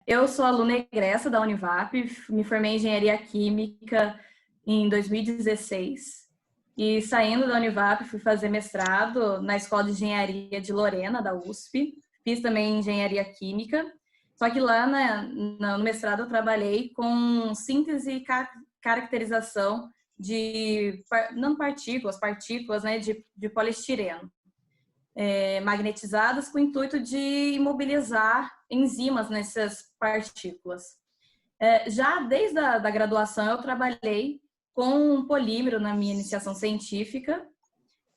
Eu sou aluna egressa da Univap, me formei em Engenharia Química em 2016 e saindo da Univap fui fazer mestrado na Escola de Engenharia de Lorena, da USP. Fiz também Engenharia Química, só que lá no mestrado eu trabalhei com síntese e caracterização de partículas, né, de poliestireno. Magnetizadas com o intuito de imobilizar enzimas nessas partículas. Já desde a graduação eu trabalhei com um polímero na minha iniciação científica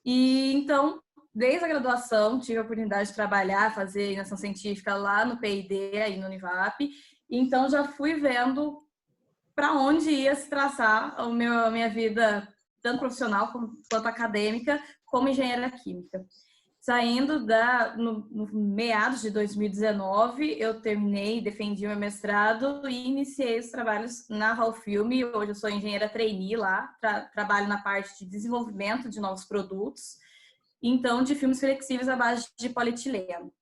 e então, desde a graduação, tive a oportunidade de trabalhar, fazer iniciação científica lá no PID, aí no Univap, e então já fui vendo para onde ia se traçar a minha vida, tanto profissional quanto acadêmica, como engenheira química. Saindo no meados de 2019, eu terminei, defendi meu mestrado e iniciei os trabalhos na Halfilm. Hoje eu sou engenheira trainee lá, trabalho na parte de desenvolvimento de novos produtos, então de filmes flexíveis à base de polietileno.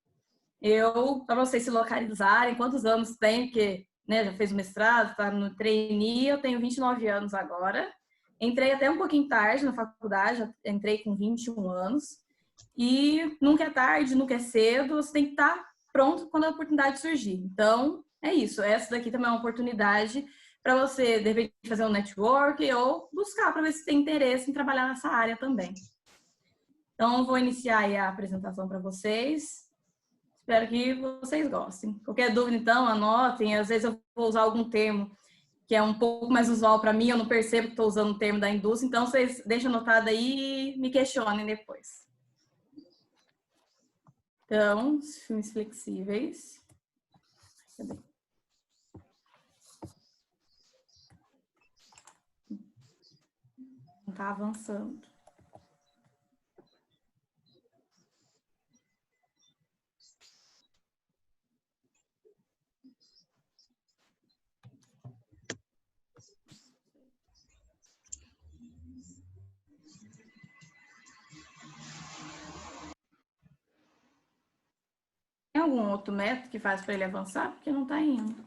Para vocês se localizarem, quantos anos tem, porque né, já fez o mestrado, está no trainee, eu tenho 29 anos agora. Entrei até um pouquinho tarde na faculdade, entrei com 21 anos. E nunca é tarde, nunca é cedo, você tem que estar pronto quando a oportunidade surgir. Então, é isso. Essa daqui também é uma oportunidade para você, de repente, fazer um network ou buscar para ver se tem interesse em trabalhar nessa área também. Então, vou iniciar aí a apresentação para vocês. Espero que vocês gostem. Qualquer dúvida, então, anotem. Às vezes eu vou usar algum termo que é um pouco mais usual para mim, eu não percebo que estou usando o termo da indústria, então vocês deixem anotado aí e me questionem depois. Então, os filmes flexíveis. Cadê? Não está avançando. Tem algum outro método que faz para ele avançar? Porque não está indo.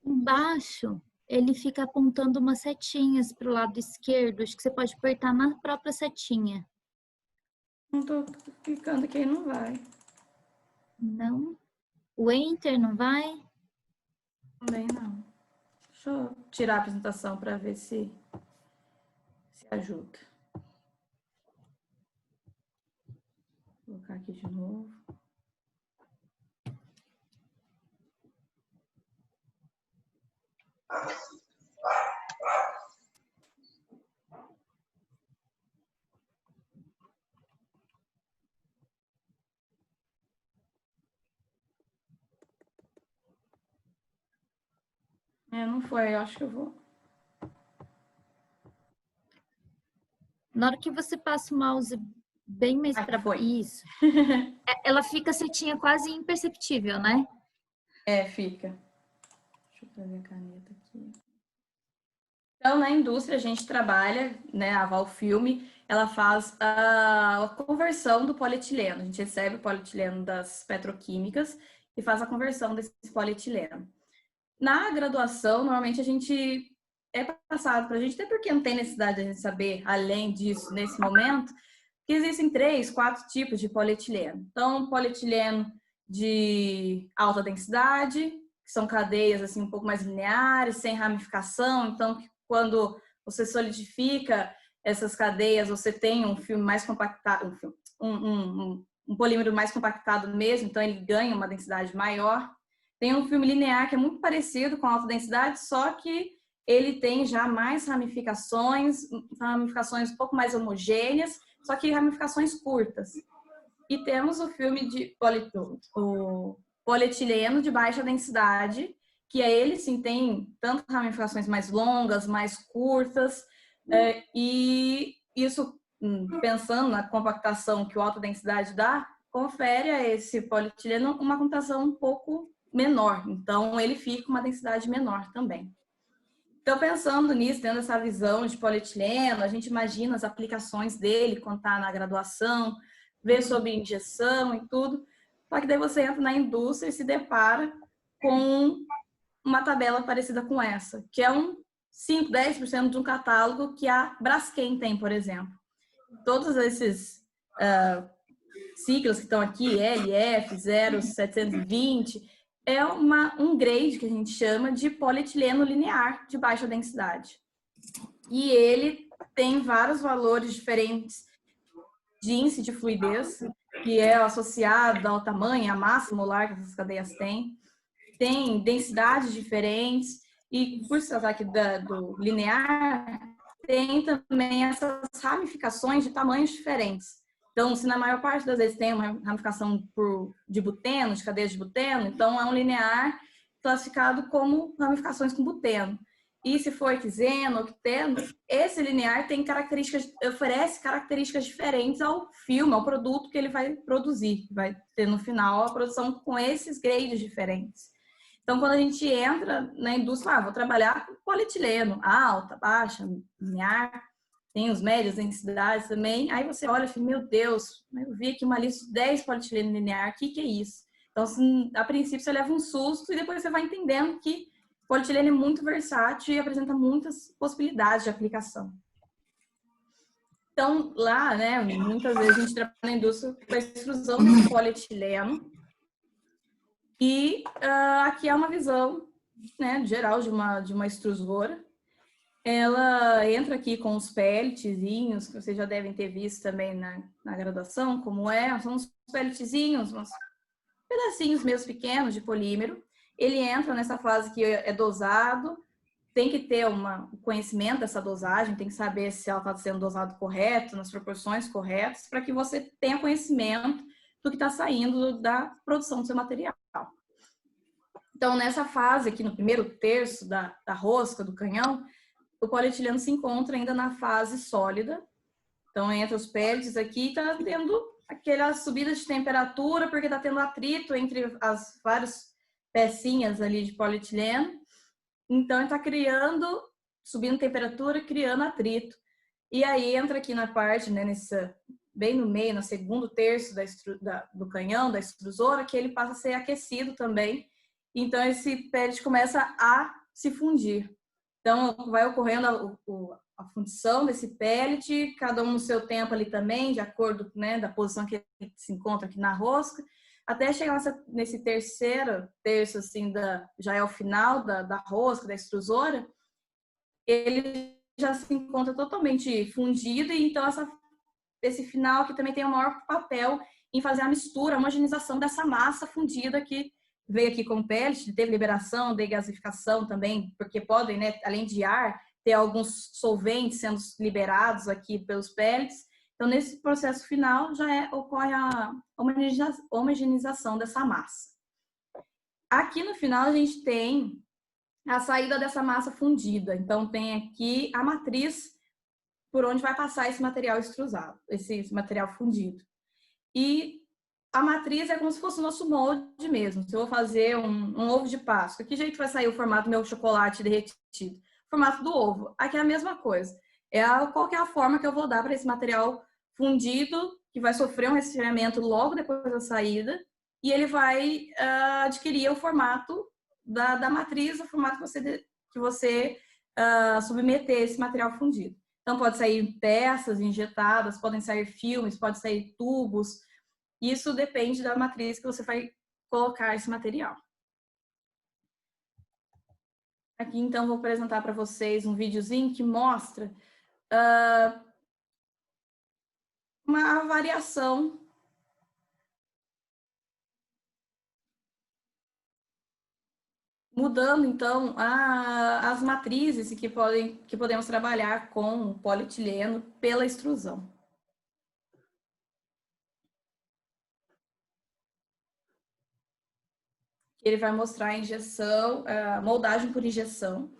Embaixo, ele fica apontando umas setinhas para o lado esquerdo. Acho que você pode apertar na própria setinha. Não estou clicando aqui, não vai. Não? O Enter não vai? Também não. Deixa eu tirar a apresentação para ver se ajuda. Vou colocar aqui de novo. Não foi, eu acho que eu vou. Na hora que você passa o mouse bem mais para isso, ela fica setinha quase imperceptível, né? Fica. Deixa eu trazer a caneta aqui. Então, na indústria, a gente trabalha, né, a Valfilm, ela faz a conversão do polietileno. A gente recebe o polietileno das petroquímicas e faz a conversão desse polietileno. Na graduação, normalmente a gente é passado para a gente, até porque não tem necessidade de a gente saber, além disso, nesse momento, que existem 3, 4 tipos de polietileno. Então, polietileno de alta densidade, que são cadeias assim um pouco mais lineares, sem ramificação. Então, quando você solidifica essas cadeias, você tem um filme mais compactado, um polímero mais compactado mesmo, então ele ganha uma densidade maior. Tem um filme linear que é muito parecido com a alta densidade, só que ele tem já mais ramificações um pouco mais homogêneas, só que ramificações curtas. E temos o filme de polietileno de baixa densidade, que ele sim tem tanto ramificações mais longas, mais curtas, e isso, pensando na compactação que o alta densidade dá, confere a esse polietileno uma compactação um pouco menor. Então, ele fica com uma densidade menor também. Então, pensando nisso, tendo essa visão de polietileno, a gente imagina as aplicações dele quando está na graduação, vê sobre injeção e tudo. Só que daí você entra na indústria e se depara com uma tabela parecida com essa, que é 5, 10% de um catálogo que a Braskem tem, por exemplo. Todos esses siglas que estão aqui, LF 0720, é um grade que a gente chama de polietileno linear de baixa densidade. E ele tem vários valores diferentes de índice de fluidez, que é associado ao tamanho, à massa molar que essas cadeias têm. Tem densidades diferentes, e por se tratar aqui do linear, tem também essas ramificações de tamanhos diferentes. Então, se na maior parte das vezes tem uma ramificação de buteno, de cadeias de buteno, então é um linear classificado como ramificações com buteno. E se for hexeno, octeno, esse linear tem oferece características diferentes ao filme, ao produto que ele vai produzir. Vai ter no final a produção com esses grades diferentes. Então, quando a gente entra na indústria, vou trabalhar com polietileno, alta, baixa, linear, tem os médios, densidades também. Aí você olha e fala, meu Deus, eu vi aqui uma lista de 10 polietileno linear, o que é isso? Então, assim, a princípio, você leva um susto e depois você vai entendendo que polietileno é muito versátil e apresenta muitas possibilidades de aplicação. Então, lá, né, muitas vezes a gente trabalha na indústria com a extrusão desse polietileno. E aqui é uma visão, né, geral de uma extrusora. Ela entra aqui com os pelletzinhos, que vocês já devem ter visto também na graduação, como são uns pelletzinhos, uns pedacinhos mesmo pequenos de polímero. Ele entra nessa fase que é dosado, tem que ter o conhecimento dessa dosagem, tem que saber se ela está sendo dosado correto, nas proporções corretas, para que você tenha conhecimento do que está saindo da produção do seu material. Então, nessa fase aqui, no primeiro terço da rosca, do canhão, o polietileno se encontra ainda na fase sólida. Então, entre os pellets aqui, está tendo aquela subida de temperatura, porque está tendo atrito entre as várias pecinhas ali de polietileno. Então, está subindo temperatura, criando atrito. E aí entra aqui na parte, né, bem no meio, no segundo terço do canhão, da extrusora, que ele passa a ser aquecido também. Então, esse pellet começa a se fundir. Então, vai ocorrendo a fundição desse pellet, cada um no seu tempo ali também, de acordo, né, da posição que ele se encontra aqui na rosca, até chegar nesse terceiro terço, assim, já é o final da rosca, da extrusora, ele já se encontra totalmente fundido, e então esse final aqui também tem o maior papel em fazer a mistura, a homogeneização dessa massa fundida que veio aqui com pellet, teve liberação, degasificação também, porque podem, né, além de ar, ter alguns solventes sendo liberados aqui pelos pellets. Então, nesse processo final, já ocorre a homogeneização dessa massa. Aqui no final, a gente tem a saída dessa massa fundida. Então, tem aqui a matriz por onde vai passar esse material extrusado, esse material fundido. E a matriz é como se fosse o nosso molde mesmo. Se eu vou fazer um ovo de Páscoa, que jeito vai sair o formato do meu chocolate derretido? O formato do ovo. Aqui é a mesma coisa. Qual que é a forma que eu vou dar para esse material fundido, que vai sofrer um resfriamento logo depois da saída, e ele vai adquirir o formato da matriz, o formato que você submeter esse material fundido. Então, pode sair peças injetadas, podem sair filmes, pode sair tubos. Isso depende da matriz que você vai colocar esse material. Aqui, então, vou apresentar para vocês um videozinho que mostra uma variação mudando, então, as matrizes que podemos trabalhar com o polietileno pela extrusão. Ele vai mostrar a injeção, moldagem por injeção.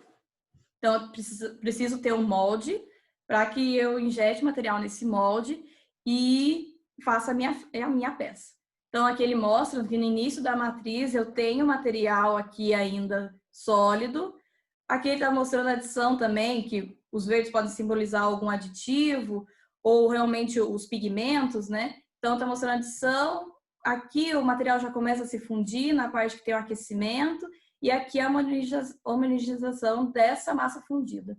Então, eu preciso ter um molde para que eu injete material nesse molde e faça a minha peça. Então, aqui ele mostra que no início da matriz eu tenho material aqui ainda sólido. Aqui ele está mostrando a adição também, que os verdes podem simbolizar algum aditivo ou realmente os pigmentos, né? Então, está mostrando a adição, aqui o material já começa a se fundir na parte que tem o aquecimento e aqui a homogeneização dessa massa fundida.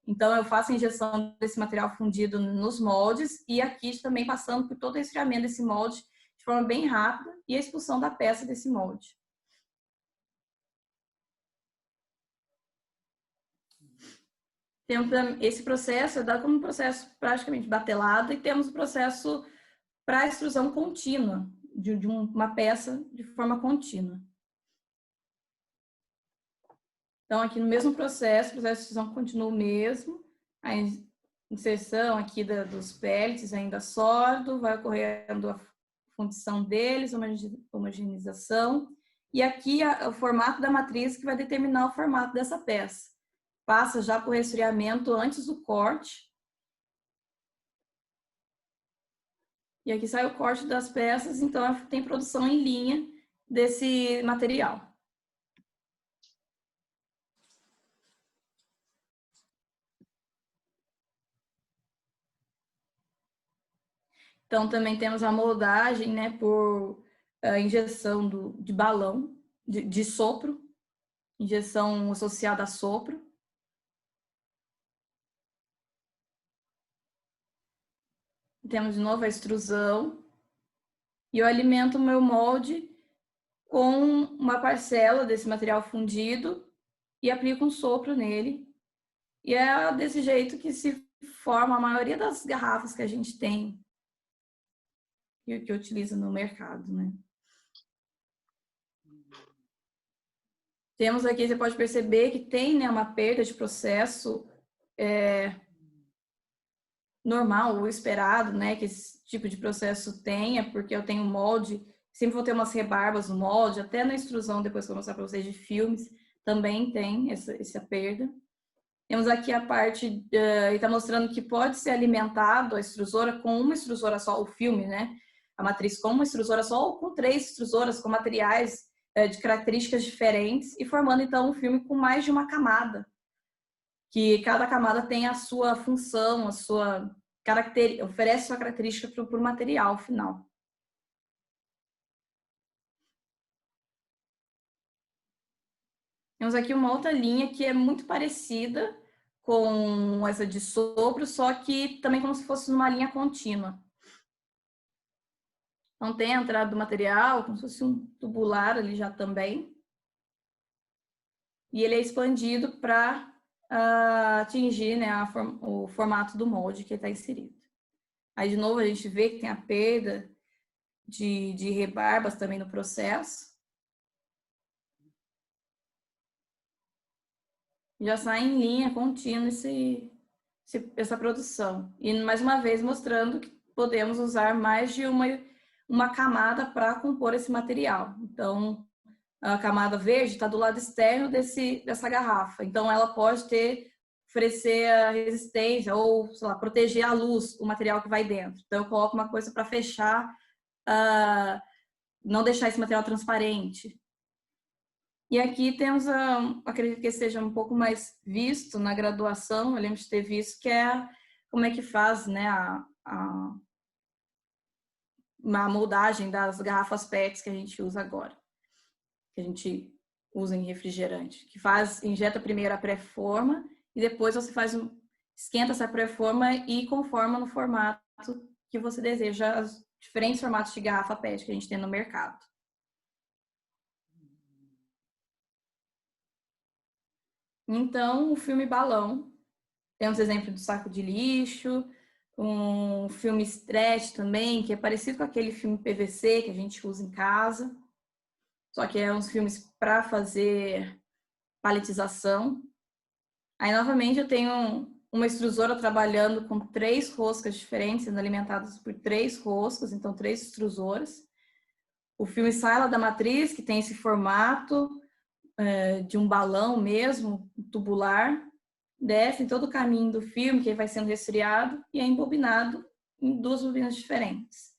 Então, eu faço a injeção desse material fundido nos moldes e aqui também passando por todo o esfriamento desse molde de forma bem rápida e a expulsão da peça desse molde. Esse processo é dado como um processo praticamente batelado e temos o processo para extrusão contínua de uma peça de forma contínua. Então, aqui no mesmo processo, o processo de extrusão continua o mesmo, a inserção aqui dos pellets ainda sólido, vai ocorrendo a fundição deles, homogeneização, e aqui o formato da matriz que vai determinar o formato dessa peça. Passa já por resfriamento antes do corte. E aqui sai o corte das peças, então tem produção em linha desse material. Então, também temos a moldagem, né, por injeção de balão, de sopro, injeção associada a sopro. Temos de novo a extrusão. E eu alimento o meu molde com uma parcela desse material fundido e aplico um sopro nele. E é desse jeito que se forma a maioria das garrafas que a gente tem e que utiliza no mercado, né? Temos aqui, você pode perceber que tem, né, uma perda de processo normal, ou esperado, né, que esse tipo de processo tenha, porque eu tenho molde, sempre vou ter umas rebarbas no molde, até na extrusão, depois que eu vou mostrar para vocês de filmes, também tem essa perda. Temos aqui a parte, está mostrando que pode ser alimentado a extrusora com uma extrusora só, o filme, né? A matriz com uma extrusora só ou com 3 extrusoras com materiais de características diferentes e formando então um filme com mais de uma camada. Que cada camada tem a sua função, a sua característica, oferece sua característica para o material final. Temos aqui uma outra linha que é muito parecida com essa de sopro, só que também como se fosse numa linha contínua. Então tem a entrada do material, como se fosse um tubular ali já também. E ele é expandido para atingir, né, o formato do molde que está inserido. Aí, de novo, a gente vê que tem a perda de rebarbas também no processo. Já sai em linha contínua essa produção. E, mais uma vez, mostrando que podemos usar mais de uma camada para compor esse material. Então, a camada verde está do lado externo dessa garrafa. Então, ela pode oferecer a resistência ou, sei lá, proteger a luz, o material que vai dentro. Então, eu coloco uma coisa para fechar, não deixar esse material transparente. E aqui temos, acredito que seja um pouco mais visto na graduação, eu lembro de ter visto, que é como é que faz, né, uma moldagem das garrafas PETs que a gente usa agora, que a gente usa em refrigerante, que injeta primeiro a pré-forma e depois você esquenta essa pré-forma e conforma no formato que você deseja, os diferentes formatos de garrafa PET que a gente tem no mercado. Então, o filme balão, temos exemplo do saco de lixo, um filme stretch também, que é parecido com aquele filme PVC que a gente usa em casa, só que é uns filmes para fazer paletização. Aí, novamente, eu tenho uma extrusora trabalhando com 3 roscas diferentes, sendo alimentadas por 3 roscas, então 3 extrusoras. O filme sai lá da matriz, que tem esse formato de um balão mesmo, tubular, desce em todo o caminho do filme, que vai sendo resfriado e é embobinado em 2 bobinas diferentes.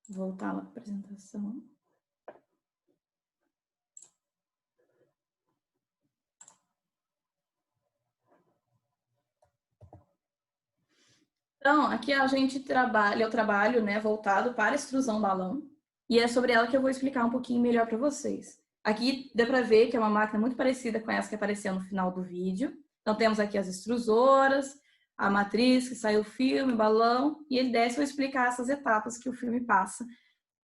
Vou voltar lá para a apresentação. Então, aqui eu trabalho, né, voltado para extrusão balão, e é sobre ela que eu vou explicar um pouquinho melhor para vocês. Aqui dá para ver que é uma máquina muito parecida com essa que apareceu no final do vídeo. Então, temos aqui as extrusoras, a matriz que sai o filme, o balão, e ele desce e vai explicar essas etapas que o filme passa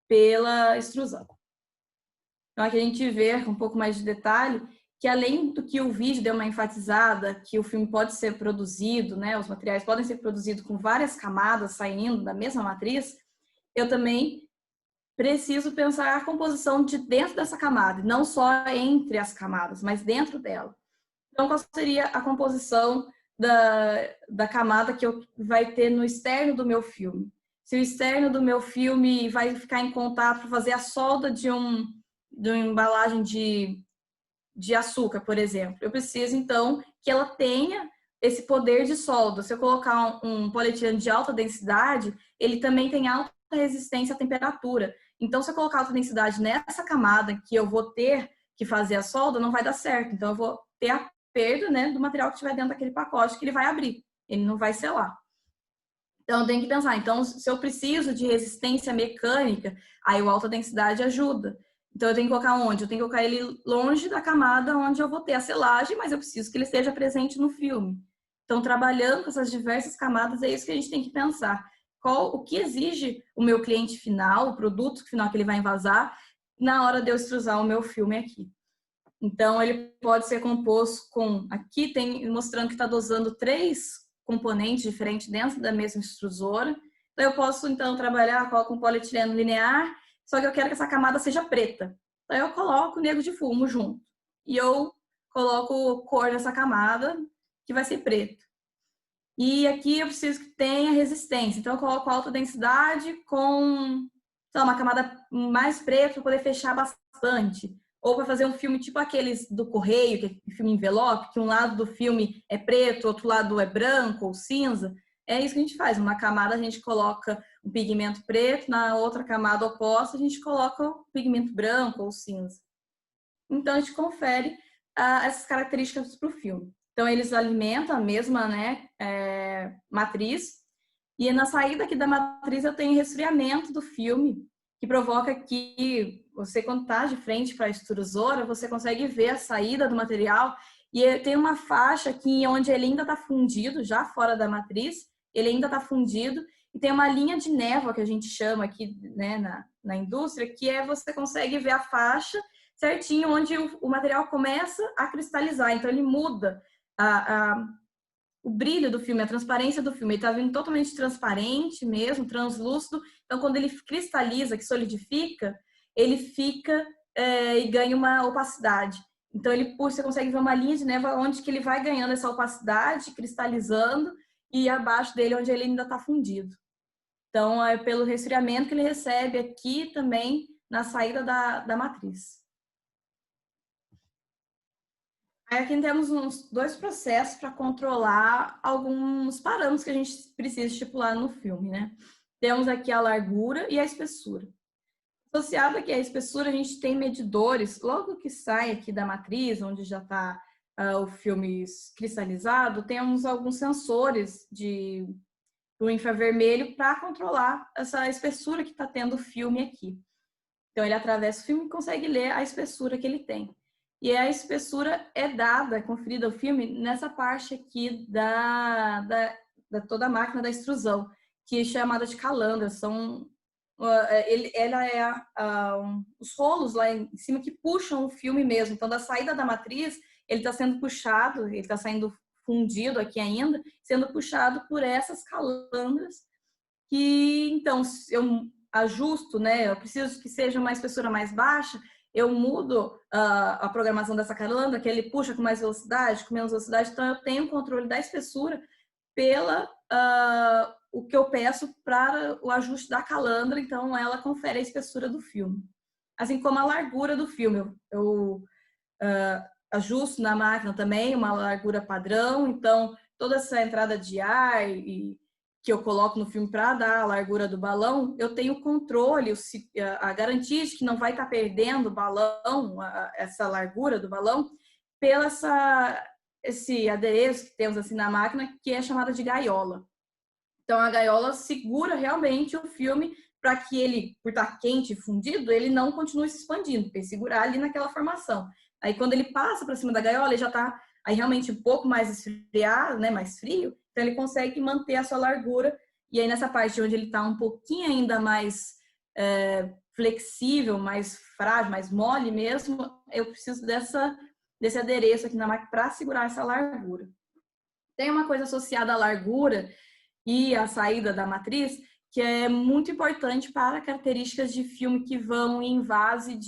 pela extrusão. Então, aqui a gente vê com um pouco mais de detalhe que além do que o vídeo deu uma enfatizada, que o filme pode ser produzido, né, os materiais podem ser produzidos com várias camadas saindo da mesma matriz, eu também preciso pensar a composição de dentro dessa camada, não só entre as camadas, mas dentro dela. Então, qual seria a composição da camada que vai ter no externo do meu filme? Se o externo do meu filme vai ficar em contato para fazer a solda de uma embalagem de açúcar, por exemplo. Eu preciso, então, que ela tenha esse poder de solda. Se eu colocar um polietileno de alta densidade, ele também tem alta resistência à temperatura. Então, se eu colocar alta densidade nessa camada que eu vou ter que fazer a solda, não vai dar certo. Então, eu vou ter a perda, né, do material que estiver dentro daquele pacote que ele vai abrir. Ele não vai selar. Então, eu tenho que pensar. Então, se eu preciso de resistência mecânica, aí o alta densidade ajuda. Então, eu tenho que colocar onde? Eu tenho que colocar ele longe da camada onde eu vou ter a selagem, mas eu preciso que ele esteja presente no filme. Então, trabalhando com essas diversas camadas, é isso que a gente tem que pensar. O que exige o meu cliente final, o produto final que ele vai envasar, na hora de eu extrusar o meu filme aqui. Então, ele pode ser composto com... Aqui tem mostrando que está dosando 3 componentes diferentes dentro da mesma extrusora. Então, eu posso, então, trabalhar com polietileno linear, só que eu quero que essa camada seja preta. Então, eu coloco o nego de fumo junto. E eu coloco cor nessa camada, que vai ser preto. E aqui eu preciso que tenha resistência. Então, eu coloco alta densidade com uma camada mais preta para poder fechar bastante. Ou para fazer um filme tipo aqueles do Correio, que é filme envelope, que um lado do filme é preto, outro lado é branco ou cinza. É isso que a gente faz. Numa camada a gente coloca um pigmento preto, na outra camada oposta a gente coloca o pigmento branco ou cinza. Então a gente confere essas características para o filme. Então eles alimentam a mesma, né, matriz. E na saída aqui da matriz eu tenho resfriamento do filme, que provoca que você, quando está de frente para a extrusora, você consegue ver a saída do material e tem uma faixa aqui onde ele ainda está fundido, já fora da matriz, ele ainda está fundido, e tem uma linha de névoa que a gente chama aqui, né, na indústria, que você consegue ver a faixa certinho onde o material começa a cristalizar, então ele muda o brilho do filme, a transparência do filme. Ele está vindo totalmente transparente mesmo, translúcido. Então, quando ele cristaliza, que solidifica, ele fica e ganha uma opacidade. Então, você consegue ver uma linha de névoa onde que ele vai ganhando essa opacidade, cristalizando, e abaixo dele onde ele ainda está fundido. Então, é pelo resfriamento que ele recebe aqui também na saída da matriz. Aí aqui temos uns 2 processos para controlar alguns parâmetros que a gente precisa estipular no filme, né? Temos aqui a largura e a espessura. Associado aqui à espessura, a gente tem medidores, logo que sai aqui da matriz, onde já está o filme cristalizado, temos alguns sensores do infravermelho para controlar essa espessura que está tendo o filme aqui. Então, ele atravessa o filme e consegue ler a espessura que ele tem. E a espessura é dada, conferida ao filme, nessa parte aqui da toda a máquina da extrusão, que é chamada de calandra. Ela é os rolos lá em cima que puxam o filme mesmo. Então, da saída da matriz, ele está sendo puxado, ele está saindo fundido aqui ainda, sendo puxado por essas calandras que, então, eu ajusto, né? Eu preciso que seja uma espessura mais baixa, eu mudo a programação dessa calandra, que ele puxa com mais velocidade, com menos velocidade, então eu tenho controle da espessura pela o que eu peço para o ajuste da calandra, então ela confere a espessura do filme. Assim como a largura do filme, eu ajusto na máquina também uma largura padrão, então toda essa entrada de ar que eu coloco no filme para dar a largura do balão, eu tenho controle, a garantia de que não vai estar perdendo o balão, essa largura do balão, pela esse adereço que temos assim na máquina, que é chamada de gaiola. Então, a gaiola segura realmente o filme para que ele, por estar quente e fundido, ele não continue se expandindo, para ele segurar ali naquela formação. Aí, quando ele passa para cima da gaiola, ele já está aí realmente um pouco mais esfriado, né, mais frio, então ele consegue manter a sua largura. E aí, nessa parte onde ele está um pouquinho ainda mais flexível, mais frágil, mais mole mesmo, eu preciso desse adereço aqui na máquina para segurar essa largura. Tem uma coisa associada à largura e à saída da matriz que é muito importante para características de filme que vão em vase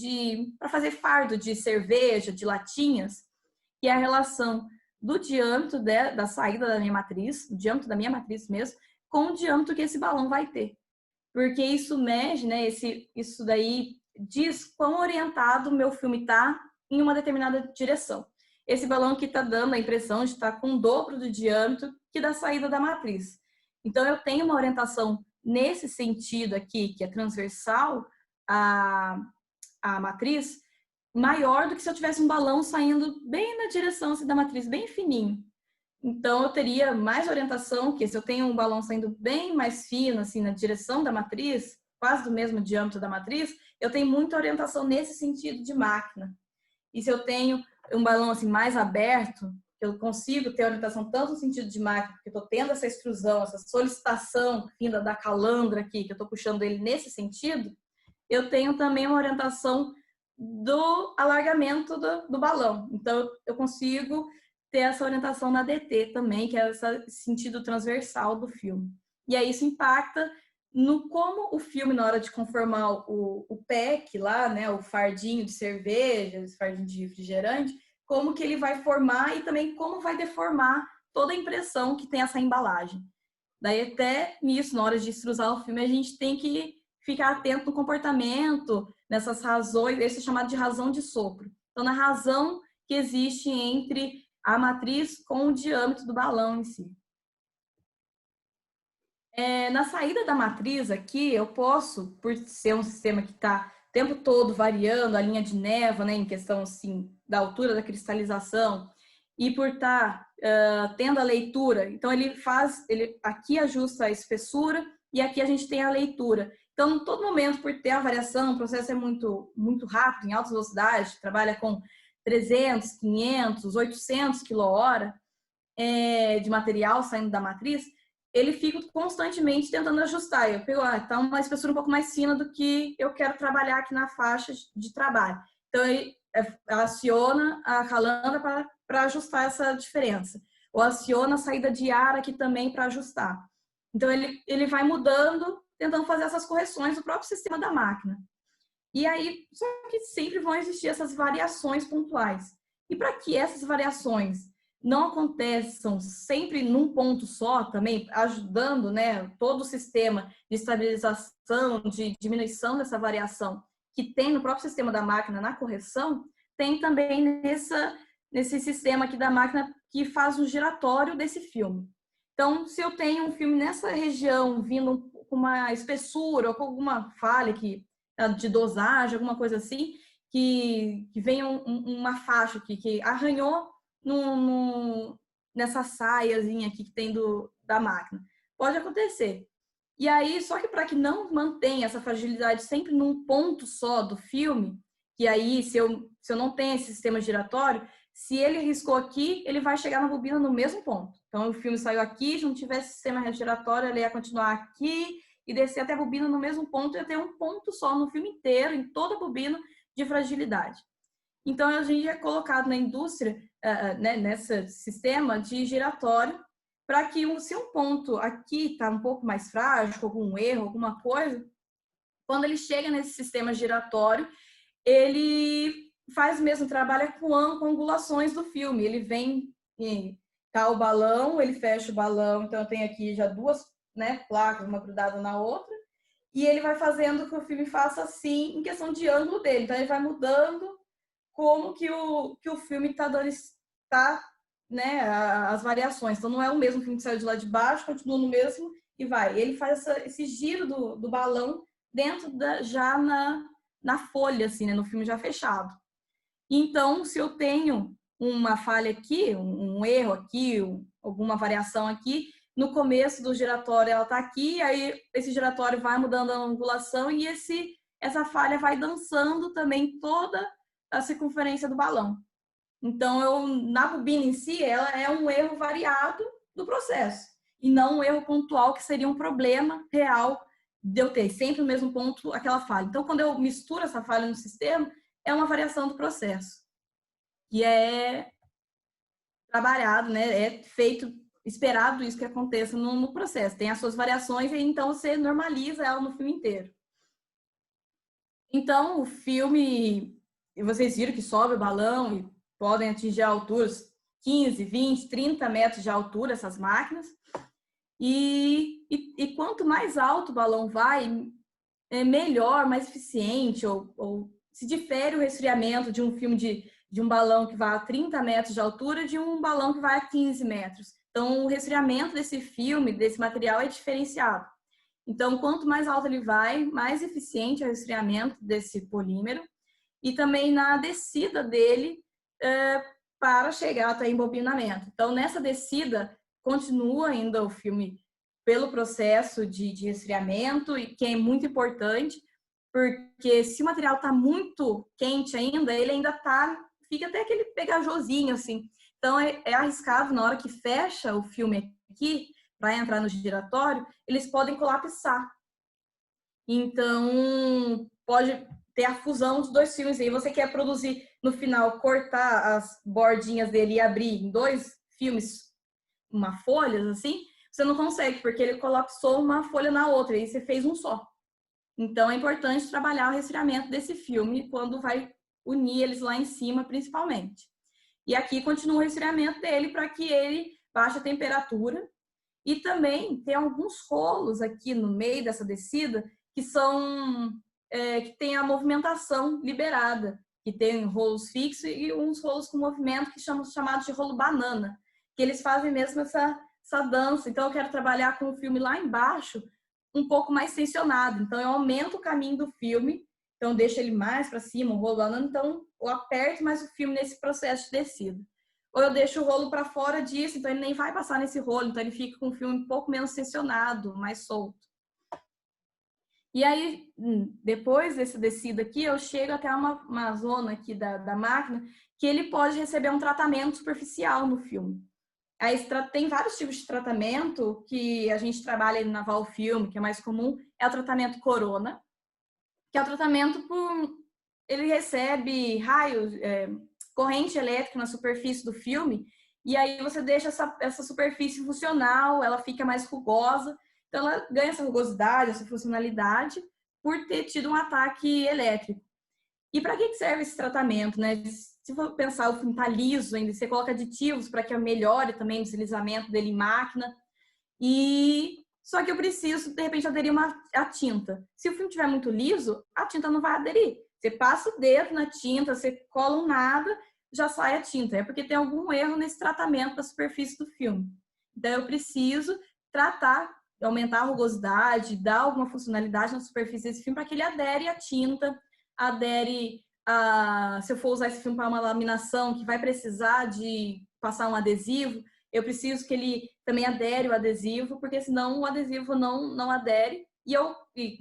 para fazer fardo de cerveja, de latinhas, que é a relação do diâmetro da saída da minha matriz, o diâmetro da minha matriz mesmo, com o diâmetro que esse balão vai ter. Porque isso mede, né, isso daí diz quão orientado o meu filme está em uma determinada direção. Esse balão aqui está dando a impressão de estar com o dobro do diâmetro que da saída da matriz. Então, eu tenho uma orientação nesse sentido aqui, que é transversal à matriz, maior do que se eu tivesse um balão saindo bem na direção assim, da matriz, bem fininho. Então, eu teria mais orientação que se eu tenho um balão saindo bem mais fino, assim, na direção da matriz, quase do mesmo diâmetro da matriz, eu tenho muita orientação nesse sentido de máquina. E se eu tenho um balão assim mais aberto, eu consigo ter orientação tanto no sentido de máquina, porque eu estou tendo essa extrusão, essa solicitação vinda da calandra aqui, que eu estou puxando ele nesse sentido, eu tenho também uma orientação do alargamento do balão. Então, eu consigo ter essa orientação na DT também, que é esse sentido transversal do filme. E aí isso impacta no como o filme, na hora de conformar o pack lá, né, o fardinho de cerveja, esse fardinho de refrigerante, como que ele vai formar e também como vai deformar toda a impressão que tem essa embalagem. Daí até nisso, na hora de extrusar o filme, a gente tem que ficar atento no comportamento, nessas razões, esse é chamado de razão de sopro. Então, na razão que existe entre a matriz com o diâmetro do balão em si. Na saída da matriz aqui, eu posso, por ser um sistema que está o tempo todo variando a linha de névoa, né, em questão assim, da altura da cristalização, e por estar tendo a leitura, então ele aqui ajusta a espessura e aqui a gente tem a leitura. Então, em todo momento, por ter a variação, o processo é muito, muito rápido, em alta velocidade, trabalha com 300, 500, 800 kHz de material saindo da matriz, ele fica constantemente tentando ajustar. Eu pego, tá uma espessura um pouco mais fina do que eu quero trabalhar aqui na faixa de trabalho. Então, ele aciona a calandra para ajustar essa diferença. Ou aciona a saída de ar aqui também para ajustar. Então, ele vai mudando, tentando fazer essas correções no próprio sistema da máquina. E aí, só que sempre vão existir essas variações pontuais. E para que essas variações não aconteçam sempre num ponto só também, ajudando, né, todo o sistema de estabilização, de diminuição dessa variação que tem no próprio sistema da máquina na correção, tem também nesse sistema aqui da máquina que faz o giratório desse filme. Então, se eu tenho um filme nessa região vindo com uma espessura ou com alguma falha de dosagem, alguma coisa assim, que vem uma faixa aqui que arranhou nessa saiazinha aqui que tem da máquina. Pode acontecer. E aí, só que para que não mantenha essa fragilidade sempre num ponto só do filme, que aí, se eu não tenho esse sistema giratório, se ele riscou aqui, ele vai chegar na bobina no mesmo ponto. Então, o filme saiu aqui, se não tivesse sistema giratório, ele ia continuar aqui e descer até a bobina no mesmo ponto, ia ter um ponto só no filme inteiro, em toda a bobina, de fragilidade. Então, a gente é colocado na indústria, né, nesse sistema de giratório, para que se um ponto aqui está um pouco mais frágil, com algum erro, alguma coisa, quando ele chega nesse sistema giratório, ele faz o mesmo trabalho com angulações do filme. Ele vem, tá o balão, ele fecha o balão, então eu tenho aqui já duas, né, placas, uma grudada na outra, e ele vai fazendo que o filme faça assim, em questão de ângulo dele. Então, ele vai mudando como que o filme está dando, né, as variações. Então, não é o mesmo filme que saiu de lá de baixo, continua no mesmo e vai. Ele faz esse giro do balão dentro já na folha, assim, né, no filme já fechado. Então, se eu tenho uma falha aqui, um erro aqui, alguma variação aqui, no começo do giratório ela está aqui, aí esse giratório vai mudando a angulação e essa falha vai dançando também toda a circunferência do balão. Então, na bobina em si, ela é um erro variado do processo e não um erro pontual que seria um problema real de eu ter sempre no mesmo ponto aquela falha. Então, quando eu misturo essa falha no sistema, é uma variação do processo. E é trabalhado, né? É feito, esperado isso que aconteça no processo. Tem as suas variações e então você normaliza ela no filme inteiro. Então, o filme, vocês viram que sobe o balão e podem atingir alturas 15, 20, 30 metros de altura, essas máquinas. E quanto mais alto o balão vai, é melhor, mais eficiente, ou se difere o resfriamento de um filme de um balão que vai a 30 metros de altura de um balão que vai a 15 metros. Então, o resfriamento desse filme, desse material, é diferenciado. Então, quanto mais alto ele vai, mais eficiente é o resfriamento desse polímero. E também na descida dele para chegar até embobinamento. Então, nessa descida, continua ainda o filme pelo processo de resfriamento, e que é muito importante, porque se o material está muito quente ainda, ele ainda fica até aquele pegajosinho, assim. Então, é arriscado na hora que fecha o filme aqui, para entrar no giratório, eles podem colapsar. Então, pode ter a fusão dos dois filmes. Aí você quer produzir, no final, cortar as bordinhas dele e abrir em 2 filmes, uma folha, assim, você não consegue, porque ele colapsou uma folha na outra, e você fez um só. Então, é importante trabalhar o resfriamento desse filme quando vai unir eles lá em cima, principalmente. E aqui continua o resfriamento dele para que ele baixe a temperatura. E também tem alguns rolos aqui no meio dessa descida que que tem a movimentação liberada, que tem rolos fixos e uns rolos com movimento que chamados de rolo banana, que eles fazem mesmo essa dança. Então, eu quero trabalhar com o filme lá embaixo um pouco mais tensionado. Então, eu aumento o caminho do filme, então deixo ele mais para cima, o rolo banana, então eu aperto mais o filme nesse processo de descida. Ou eu deixo o rolo para fora disso, então ele nem vai passar nesse rolo, então ele fica com o filme um pouco menos tensionado, mais solto. E aí, depois desse descido aqui, eu chego até uma zona aqui da máquina que ele pode receber um tratamento superficial no filme. Aí tem vários tipos de tratamento que a gente trabalha na Val Film, que é mais comum, é o tratamento Corona, que é o tratamento ele recebe raios, corrente elétrica na superfície do filme, e aí você deixa essa superfície funcional, ela fica mais rugosa, então ela ganha essa rugosidade, essa funcionalidade, por ter tido um ataque elétrico. E para que serve esse tratamento, né? Se for pensar, o filme está liso ainda, você coloca aditivos para que melhore também o deslizamento dele em máquina. Só que eu preciso, de repente, aderir a tinta. Se o filme estiver muito liso, a tinta não vai aderir. Você passa o dedo na tinta, você cola um nada, já sai a tinta. É porque tem algum erro nesse tratamento da superfície do filme. Então, eu preciso tratar, aumentar a rugosidade, dar alguma funcionalidade na superfície desse filme para que ele adere à tinta, se eu for usar esse filme para uma laminação que vai precisar de passar um adesivo, eu preciso que ele também adere o adesivo, porque senão o adesivo não adere. E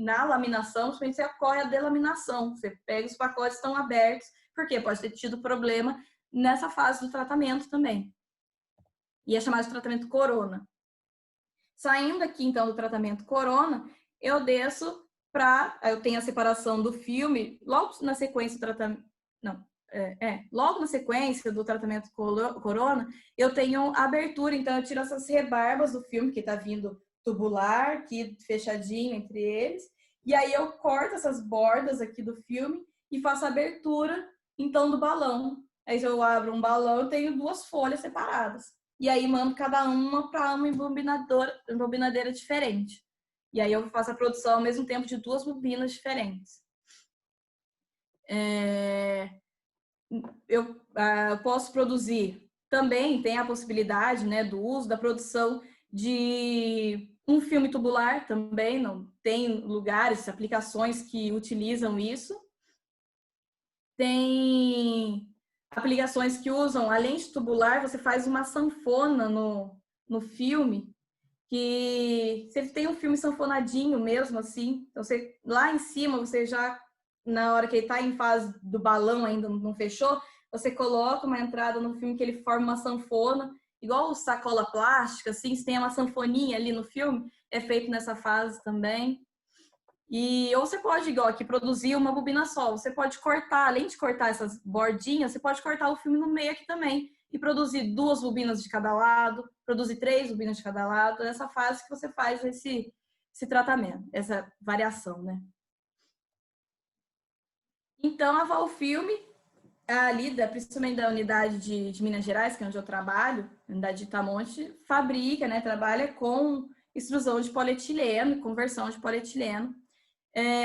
na laminação, você ocorre a delaminação. Você pega os pacotes estão abertos, porque pode ter tido problema nessa fase do tratamento também. E é chamado de tratamento Corona. Saindo aqui, então, do tratamento Corona, eu desço eu tenho a separação do filme, logo na sequência do tratamento, logo na sequência do tratamento Corona, eu tenho a abertura, então eu tiro essas rebarbas do filme, que está vindo tubular, aqui fechadinho entre eles, e aí eu corto essas bordas aqui do filme e faço a abertura, então, do balão. Aí eu abro um balão, eu tenho 2 folhas separadas. E aí mando cada uma para uma embobinadeira diferente. E aí eu faço a produção ao mesmo tempo de 2 bobinas diferentes. Eu posso produzir, também tem a possibilidade, né, do uso da produção de um filme tubular também, não tem lugares, aplicações que utilizam isso. Tem aplicações que usam, além de tubular, você faz uma sanfona no filme, que se ele tem um filme sanfonadinho mesmo, assim, então você, lá em cima, você já, na hora que ele está em fase do balão ainda não fechou, você coloca uma entrada no filme que ele forma uma sanfona, igual o Sacola Plástica, assim, se tem uma sanfoninha ali no filme, é feito nessa fase também. E, ou você pode, igual aqui, produzir uma bobina só. Você pode cortar, além de cortar essas bordinhas, você pode cortar o filme no meio aqui também e produzir 2 bobinas de cada lado, produzir 3 bobinas de cada lado. Nessa fase que você faz esse tratamento, essa variação, né? Então, a Valfilme, ali, principalmente da unidade de Minas Gerais, que é onde eu trabalho, unidade de Itamonte, fabrica, né, trabalha com extrusão de polietileno, conversão de polietileno.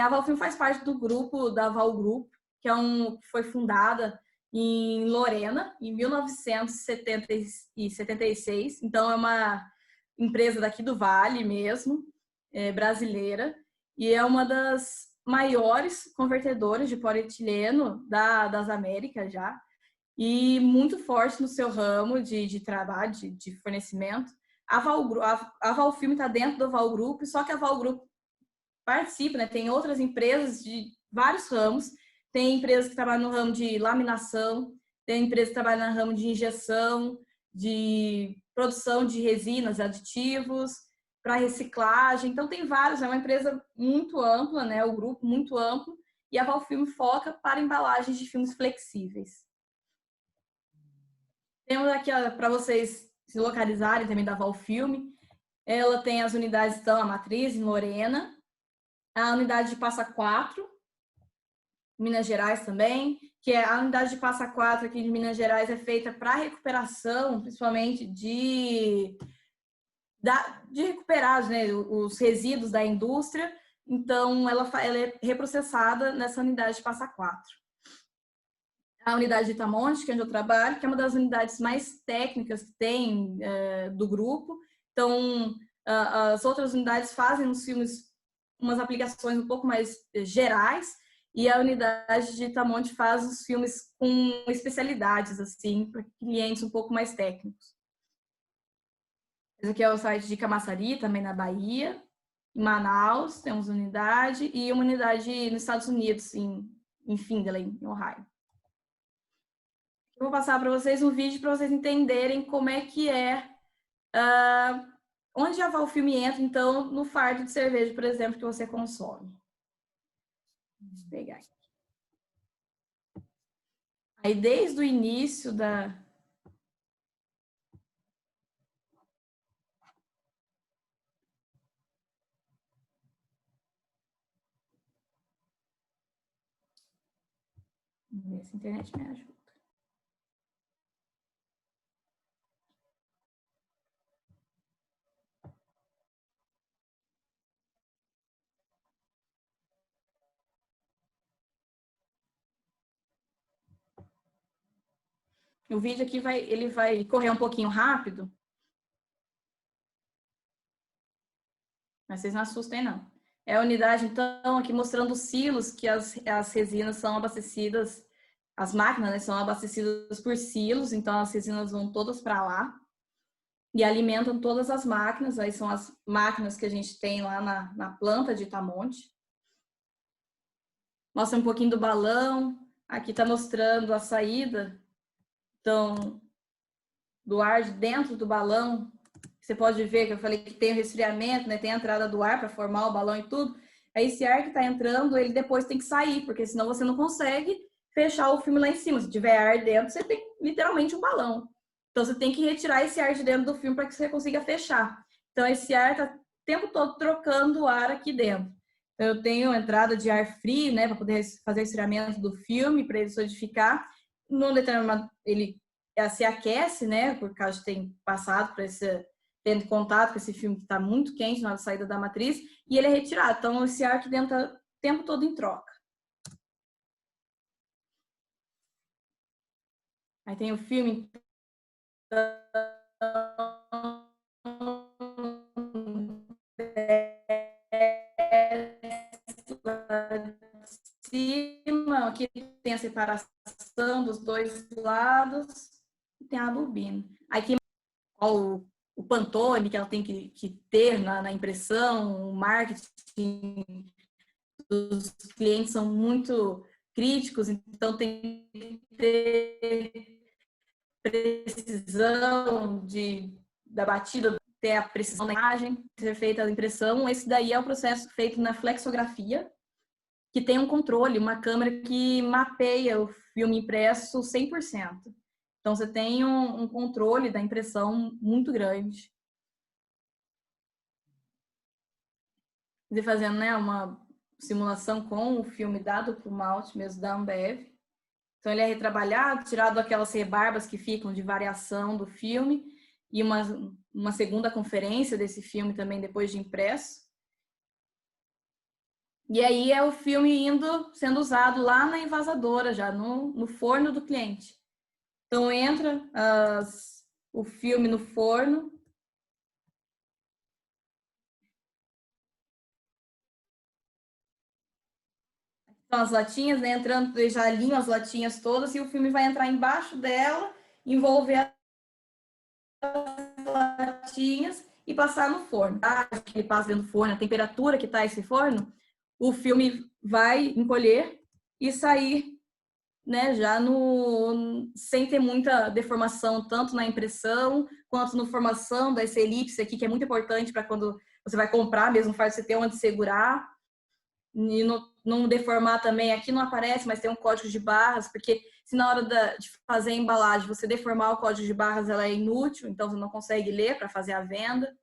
A Valfilme faz parte do grupo da Val Group, que foi fundada em Lorena, em 1976. Então, é uma empresa daqui do Vale mesmo, brasileira, e é uma das maiores convertedoras de polietileno das Américas já, e muito forte no seu ramo de trabalho, de fornecimento. A Valfilme está dentro do Val Group, só que a Val Group participa, né? Tem outras empresas de vários ramos. Tem empresas que trabalham no ramo de laminação, tem empresas que trabalham no ramo de injeção, de produção de resinas, aditivos, para reciclagem. Então, tem vários. É uma empresa muito ampla, né? O grupo muito amplo. E a Valfilme foca para embalagens de filmes flexíveis. Temos aqui para vocês se localizarem também da Valfilme. Ela tem as unidades, então, a matriz em Lorena, a unidade de Passa Quatro, Minas Gerais também, que é a unidade de Passa Quatro aqui de Minas Gerais é feita para recuperação, principalmente de recuperar, né, os resíduos da indústria. Então, ela é reprocessada nessa unidade de Passa Quatro. A unidade de Itamonte, que é onde eu trabalho, que é uma das unidades mais técnicas que tem do grupo. Então, as outras unidades fazem os filmes umas aplicações um pouco mais gerais, e a unidade de Itamonte faz os filmes com especialidades, assim, para clientes um pouco mais técnicos. Esse aqui é o site de Camaçari, também na Bahia. Em Manaus, temos unidade, e uma unidade nos Estados Unidos, em Findlay, em Ohio. Eu vou passar para vocês um vídeo para vocês entenderem como é que onde já vai o filme entra, então, no fardo de cerveja, por exemplo, que você consome. Vou pegar aqui. Aí, desde o início da... Vamos ver se a internet me ajuda. O vídeo aqui ele vai correr um pouquinho rápido, mas vocês não assustem, não. É a unidade, então, aqui mostrando os silos que as resinas são abastecidas, as máquinas, né, são abastecidas por silos, então as resinas vão todas para lá e alimentam todas as máquinas. Aí são as máquinas que a gente tem lá na planta de Itamonte. Mostra um pouquinho do balão. Aqui está mostrando a saída, então, do ar de dentro do balão. Você pode ver que eu falei que tem o resfriamento, né? Tem a entrada do ar para formar o balão e tudo. Aí esse ar que está entrando, ele depois tem que sair, porque senão você não consegue fechar o filme lá em cima. Se tiver ar dentro, você tem literalmente um balão. Então você tem que retirar esse ar de dentro do filme para que você consiga fechar. Então esse ar está o tempo todo trocando o ar aqui dentro. Então, eu tenho a entrada de ar frio, né, para poder fazer o esfriamento do filme, para ele solidificar. No determinado, ele se aquece, né, por causa de ter passado por tendo contato com esse filme que está muito quente na saída da matriz, e ele é retirado. Então, esse ar aqui dentro está o tempo todo em troca. Aí tem o filme. Cima, aqui tem a separação dos dois lados, e tem a bobina. Aqui, o Pantone que ela tem que ter na impressão, o marketing dos clientes são muito críticos, então tem que ter precisão da batida, ter a precisão da imagem, ser feita a impressão. Esse daí é o processo feito na flexografia, que tem um controle, uma câmera que mapeia o filme impresso 100%. Então, você tem um controle da impressão muito grande. E fazendo, né, uma simulação com o filme dado para o malte mesmo da Ambev. Então, ele é retrabalhado, tirado aquelas rebarbas que ficam de variação do filme e uma segunda conferência desse filme também depois de impresso. E aí é o filme sendo usado lá na envasadora, já no forno do cliente. Então, entra o filme no forno. Então, as latinhas, né, entrando, já alinham as latinhas todas e o filme vai entrar embaixo dela, envolver as latinhas e passar no forno. Ele passa dentro do forno, a temperatura que está esse forno, o filme vai encolher e sair, né, já sem ter muita deformação, tanto na impressão quanto na formação dessa elipse aqui, que é muito importante para quando você vai comprar, mesmo faz você ter onde segurar. E não deformar também, aqui não aparece, mas tem um código de barras, porque se na hora de fazer a embalagem você deformar o código de barras, ela é inútil, então você não consegue ler para fazer a venda.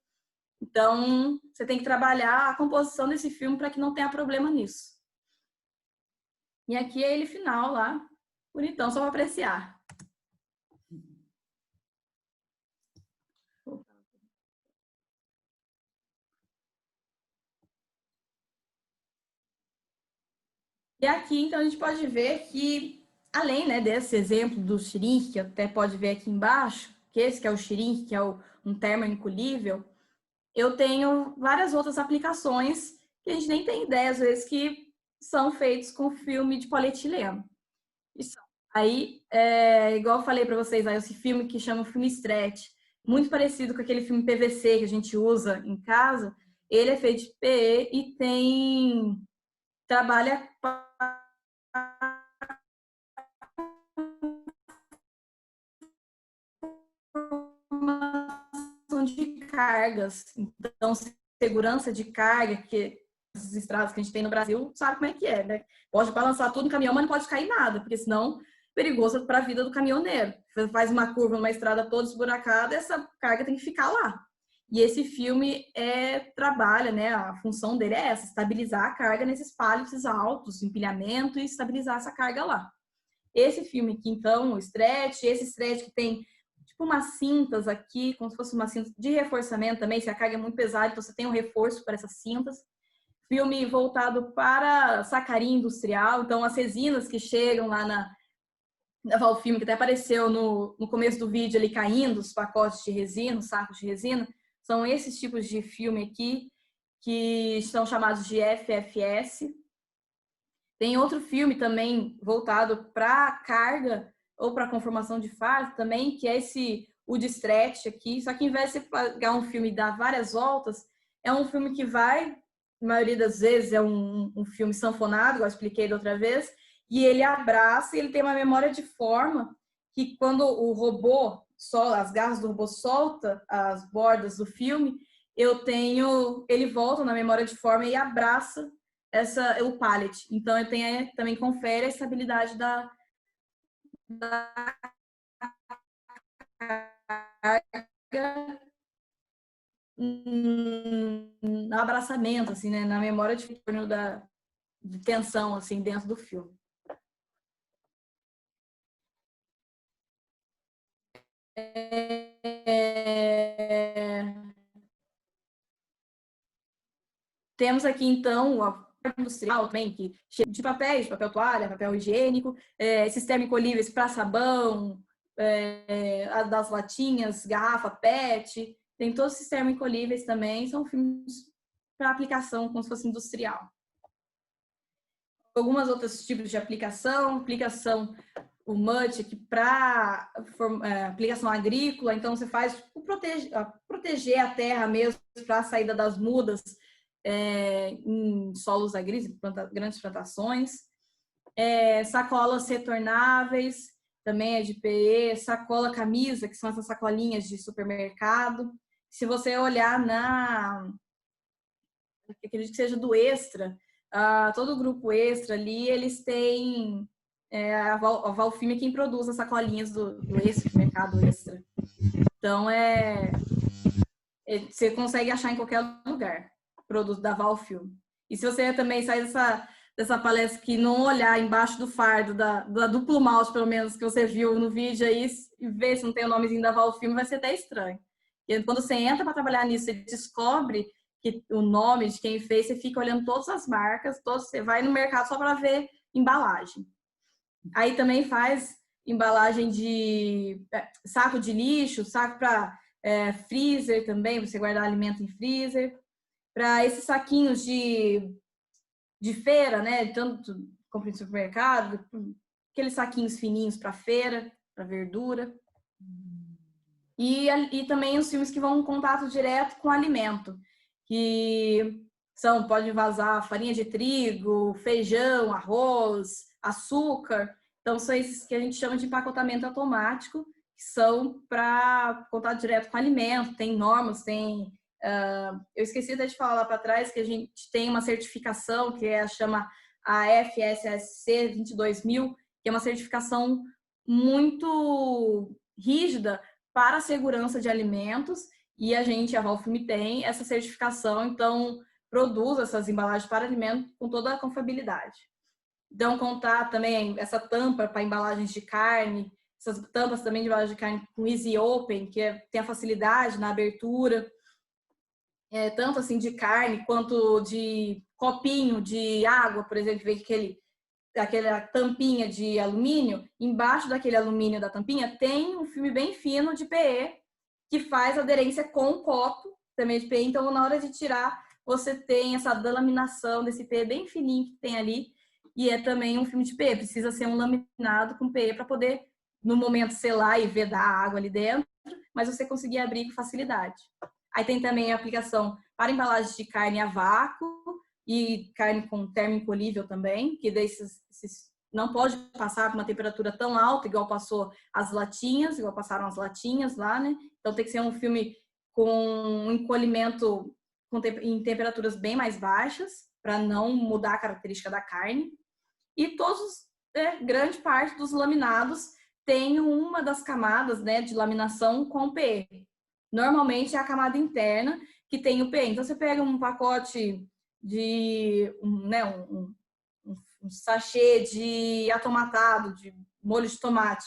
Então, você tem que trabalhar a composição desse filme para que não tenha problema nisso. E aqui é ele final lá, bonitão, só para apreciar. E aqui, então, a gente pode ver que, além, né, desse exemplo do shrink, que até pode ver aqui embaixo, que esse que é o shrink, que é um termoencolhível, eu tenho várias outras aplicações que a gente nem tem ideia, às vezes, que são feitos com filme de polietileno. Isso. Aí, igual eu falei para vocês, aí, esse filme que chama filme stretch, muito parecido com aquele filme PVC que a gente usa em casa, ele é feito de PE e trabalha de cargas. Então, segurança de carga, que as estradas que a gente tem no Brasil, sabe como é que é, né? Pode balançar tudo no caminhão, mas não pode cair nada, porque senão é perigoso para a vida do caminhoneiro. Você faz uma curva numa estrada toda esburacada, essa carga tem que ficar lá. E esse filme trabalha, né? A função dele é essa, estabilizar a carga nesses pallets altos, empilhamento e estabilizar essa carga lá. Esse filme aqui, então, esse stretch que tem tipo umas cintas aqui, como se fosse uma cinta de reforçamento também, se a carga é muito pesada, então você tem um reforço para essas cintas. Filme voltado para sacaria industrial, então as resinas que chegam lá na Valfilme, que até apareceu no começo do vídeo ali caindo, os pacotes de resina, os sacos de resina, são esses tipos de filme aqui, que são chamados de FFS. Tem outro filme também voltado para carga ou para conformação de fardo também, que é o de stretch aqui. Só que em vez de você pegar um filme e dar várias voltas, é um filme que vai, na maioria das vezes, é um filme sanfonado, igual eu expliquei da outra vez, e ele abraça e ele tem uma memória de forma que quando o robô, as garras do robô solta as bordas do filme, ele volta na memória de forma e abraça o pallet. Então, também confere a estabilidade da carga no abraçamento, assim, né? Na memória de tensão, assim, dentro do filme. Temos aqui, então, a industrial também, de papel toalha, papel higiênico, esses termoencolhíveis para sabão, das latinhas, garrafa, PET, tem todos esses termoencolhíveis também, são filmes para aplicação como se fosse industrial. Algumas outros tipos de aplicação o MUT aqui para aplicação agrícola, então você faz proteger a terra mesmo para a saída das mudas em solos agrícolas, grandes plantações. Sacolas retornáveis, também é de PE, sacola camisa, que são essas sacolinhas de supermercado. Se você olhar acredito que seja do Extra, todo o grupo Extra ali, eles têm a Valfime quem produz as sacolinhas do Extra, do mercado Extra. Então, você consegue achar em qualquer lugar, produto da Valfilme. E se você também sair dessa palestra que não olhar embaixo do fardo, da duplo malte, pelo menos, que você viu no vídeo aí, e ver se não tem o nomezinho da Valfilme, vai ser até estranho. E quando você entra para trabalhar nisso, você descobre que o nome de quem fez, você fica olhando todas as marcas, você vai no mercado só para ver embalagem. Aí também faz embalagem de saco de lixo, saco para freezer também, você guardar alimento em freezer. Para esses saquinhos de feira, né? Tanto compra no supermercado, aqueles saquinhos fininhos para feira, para verdura. E também os filmes que vão em contato direto com o alimento, que pode vazar farinha de trigo, feijão, arroz, açúcar. Então, são esses que a gente chama de empacotamento automático, que são para contato direto com o alimento. Tem normas, tem... eu esqueci até de falar lá para trás que a gente tem uma certificação que chama a FSSC 22000, que é uma certificação muito rígida para a segurança de alimentos, e a Valfilme tem essa certificação, então produz essas embalagens para alimento com toda a confiabilidade. Então, contar também essa tampa para embalagens de carne, essas tampas também de embalagem de carne com Easy Open, que tem a facilidade na abertura, tanto assim de carne quanto de copinho de água, por exemplo, vem aquela tampinha de alumínio, embaixo daquele alumínio da tampinha tem um filme bem fino de PE que faz aderência com o copo também de PE. Então, na hora de tirar, você tem essa delaminação desse PE bem fininho que tem ali, e é também um filme de PE. Precisa ser um laminado com PE para poder, no momento, selar e vedar a água ali dentro, mas você conseguir abrir com facilidade. Aí tem também a aplicação para embalagens de carne a vácuo e carne com térmico colível também, que não pode passar por uma temperatura tão alta, igual passaram as latinhas lá, né? Então tem que ser um filme com um encolhimento em temperaturas bem mais baixas, para não mudar a característica da carne. E grande parte dos laminados tem uma das camadas, né, de laminação com PE. Normalmente é a camada interna que tem o PE. Então você pega um pacote de um sachê de atomatado, de molho de tomate,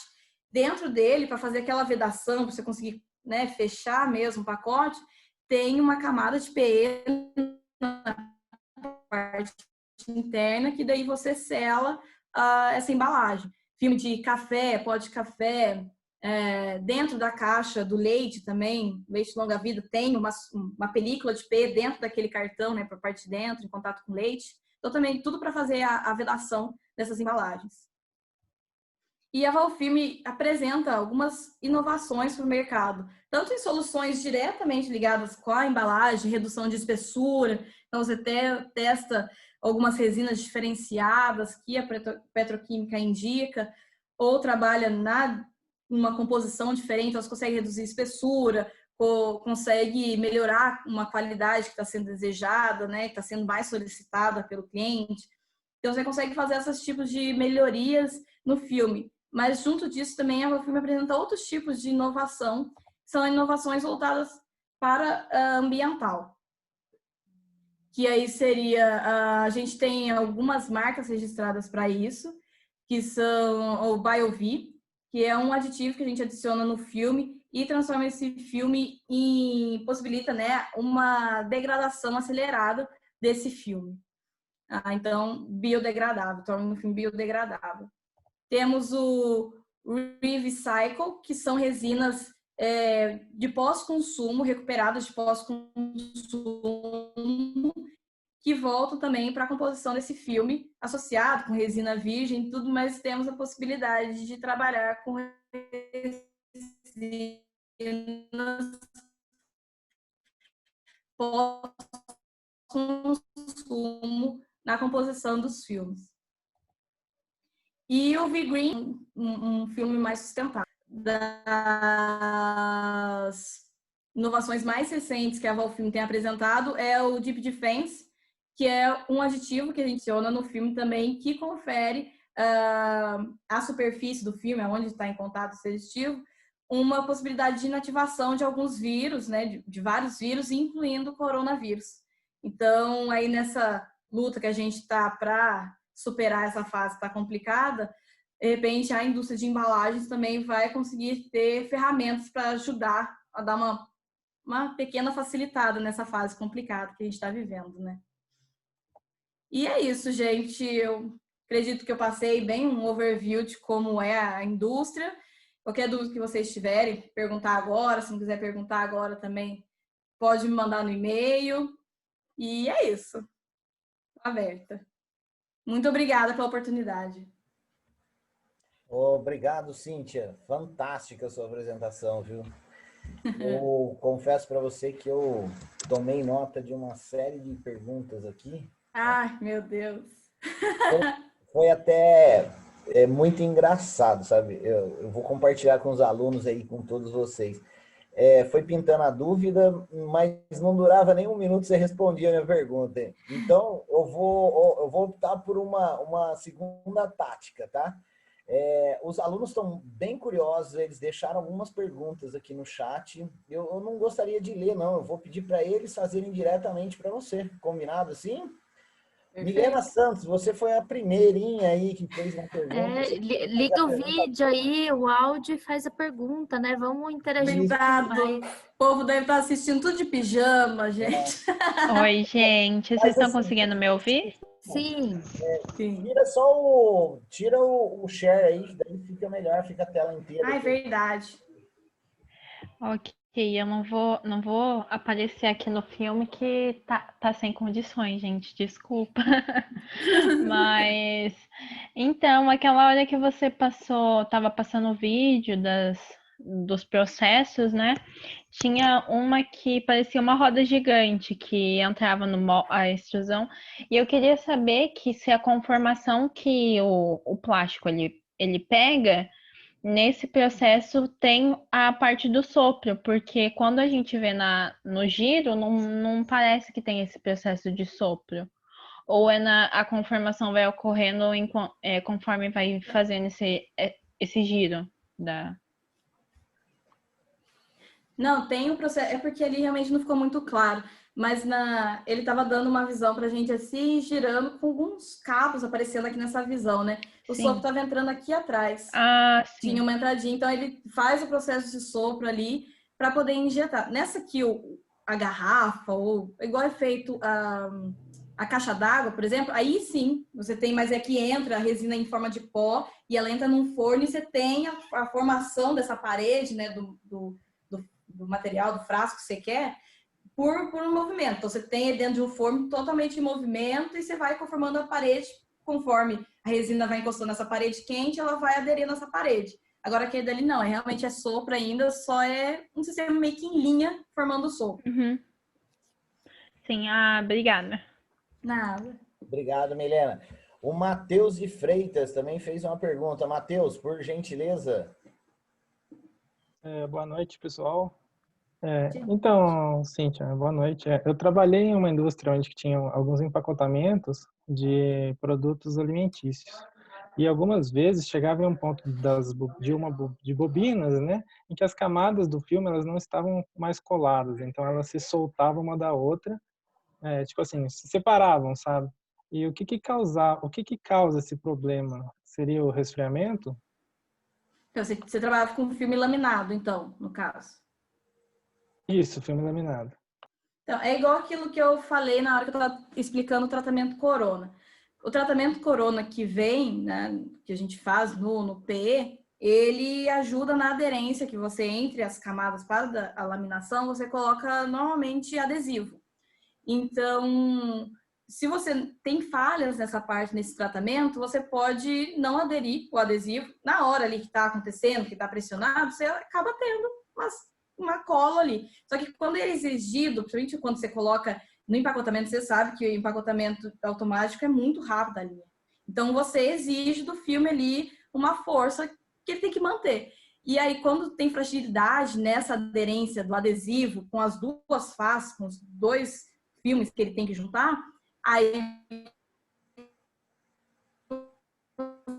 dentro dele, para fazer aquela vedação, para você conseguir, né, fechar mesmo o pacote, tem uma camada de PE na parte interna, que daí você sela essa embalagem. Filme de café, pó de café, dentro da caixa do leite também, leite longa-vida, tem uma película de PE dentro daquele cartão, né, para a parte de dentro, em contato com leite. Então, também tudo para fazer a vedação dessas embalagens. E a Valfilme apresenta algumas inovações para o mercado, tanto em soluções diretamente ligadas com a embalagem, redução de espessura. Então, você testa algumas resinas diferenciadas que a petroquímica indica, ou trabalha numa composição diferente, então você consegue reduzir espessura, ou consegue melhorar uma qualidade que está sendo desejada, né, que está sendo mais solicitada pelo cliente. Então, você consegue fazer esses tipos de melhorias no filme. Mas, junto disso, também o filme apresenta outros tipos de inovação, que são inovações voltadas para ambiental. Que aí seria, a gente tem algumas marcas registradas para isso, que são o BioV, que é um aditivo que a gente adiciona no filme e transforma esse filme possibilita, né, uma degradação acelerada desse filme. Então, biodegradável, torna um filme biodegradável. Temos o Recycle, que são resinas de pós-consumo, recuperadas de pós-consumo, que voltam também para a composição desse filme, associado com resina virgem e tudo, mas temos a possibilidade de trabalhar com resina pós-consumo na composição dos filmes. E o Be Green, um filme mais sustentável. Das inovações mais recentes que a Valfilm tem apresentado é o Deep Defense, que é um aditivo que a gente adiciona no filme também, que confere à superfície do filme, onde está em contato esse aditivo, uma possibilidade de inativação de alguns vírus, né, de vários vírus, incluindo o coronavírus. Então, aí nessa luta que a gente está para superar essa fase que está complicada, de repente a indústria de embalagens também vai conseguir ter ferramentas para ajudar a dar uma pequena facilitada nessa fase complicada que a gente está vivendo, né? E é isso, gente. Eu acredito que eu passei bem um overview de como é a indústria. Qualquer dúvida que vocês tiverem, perguntar agora. Se não quiser perguntar agora também, pode me mandar no e-mail. E é isso. Aberta. Muito obrigada pela oportunidade. Obrigado, Cíntia. Fantástica a sua apresentação, viu? Eu confesso para você que eu tomei nota de uma série de perguntas aqui. Ai, meu Deus. Foi até muito engraçado, sabe? Eu vou compartilhar com os alunos aí, com todos vocês. Foi pintando a dúvida, mas não durava nem um minuto, você respondia a minha pergunta. Então, eu vou optar por uma segunda tática, tá? Os alunos estão bem curiosos, eles deixaram algumas perguntas aqui no chat. Eu não gostaria de ler, não. Eu vou pedir para eles fazerem diretamente para você. Combinado assim? Perfeito. Milena Santos, você foi a primeirinha aí que fez uma pergunta. Liga o vídeo aí, o áudio e faz a pergunta, né? Vamos interagir. Cuidado. O povo deve estar assistindo tudo de pijama, gente. Oi, gente. Vocês estão conseguindo me ouvir? Sim. Tira o share aí, que daí fica melhor, fica a tela inteira. Ah, é verdade. Ok, eu não vou aparecer aqui no filme que tá sem condições, gente, desculpa. Mas, então, aquela hora que você tava passando o vídeo dos processos, né? Tinha uma que parecia uma roda gigante que entrava a extrusão. E eu queria saber que se a conformação que o plástico ele pega, nesse processo tem a parte do sopro, porque quando a gente vê no giro, não parece que tem esse processo de sopro. Ou a conformação vai ocorrendo conforme vai fazendo esse giro da... Não, tem um processo. É porque ali realmente não ficou muito claro. Mas ele estava dando uma visão para a gente assim, girando com alguns cabos aparecendo aqui nessa visão, né? O sopro estava entrando aqui atrás. Ah, sim. Tinha uma entradinha, então ele faz o processo de sopro ali para poder injetar. Nessa aqui, a garrafa, ou igual é feito a caixa d'água, por exemplo, aí sim, você tem, mas é que entra a resina em forma de pó e ela entra num forno e você tem a formação dessa parede, né, do material, do frasco que você quer, por um movimento. Então, você tem dentro de um forno totalmente em movimento e você vai conformando a parede conforme a resina vai encostando nessa parede quente, ela vai aderir nessa parede. Agora, aquele dali não, realmente é sopro ainda, só é um sistema meio que em linha formando o sopro. Uhum. Sim, obrigada. Nada. Obrigado, Milena. O Matheus de Freitas também fez uma pergunta. Matheus, por gentileza. Boa noite, pessoal. Então, Cíntia, boa noite. Eu trabalhei em uma indústria onde tinha alguns empacotamentos de produtos alimentícios. E algumas vezes chegava em um ponto de bobinas, né, em que as camadas do filme elas não estavam mais coladas, então elas se soltavam uma da outra, tipo assim, se separavam, sabe? E o que causa esse problema? Seria o resfriamento? Então, você trabalhava com filme laminado, então, no caso. Isso, filme laminado. Então, é igual aquilo que eu falei na hora que eu estava explicando o tratamento corona. O tratamento corona que vem, né, que a gente faz no PE, ele ajuda na aderência que você, entre as camadas para a laminação, você coloca normalmente adesivo. Então, se você tem falhas nessa parte, nesse tratamento, você pode não aderir o adesivo. Na hora ali que está acontecendo, que está pressionado, você acaba tendo uma cola ali. Só que quando ele é exigido, principalmente quando você coloca no empacotamento, você sabe que o empacotamento automático é muito rápido a linha. Então, você exige do filme ali uma força que ele tem que manter. E aí, quando tem fragilidade nessa aderência do adesivo com as duas faces, com os dois filmes que ele tem que juntar, aí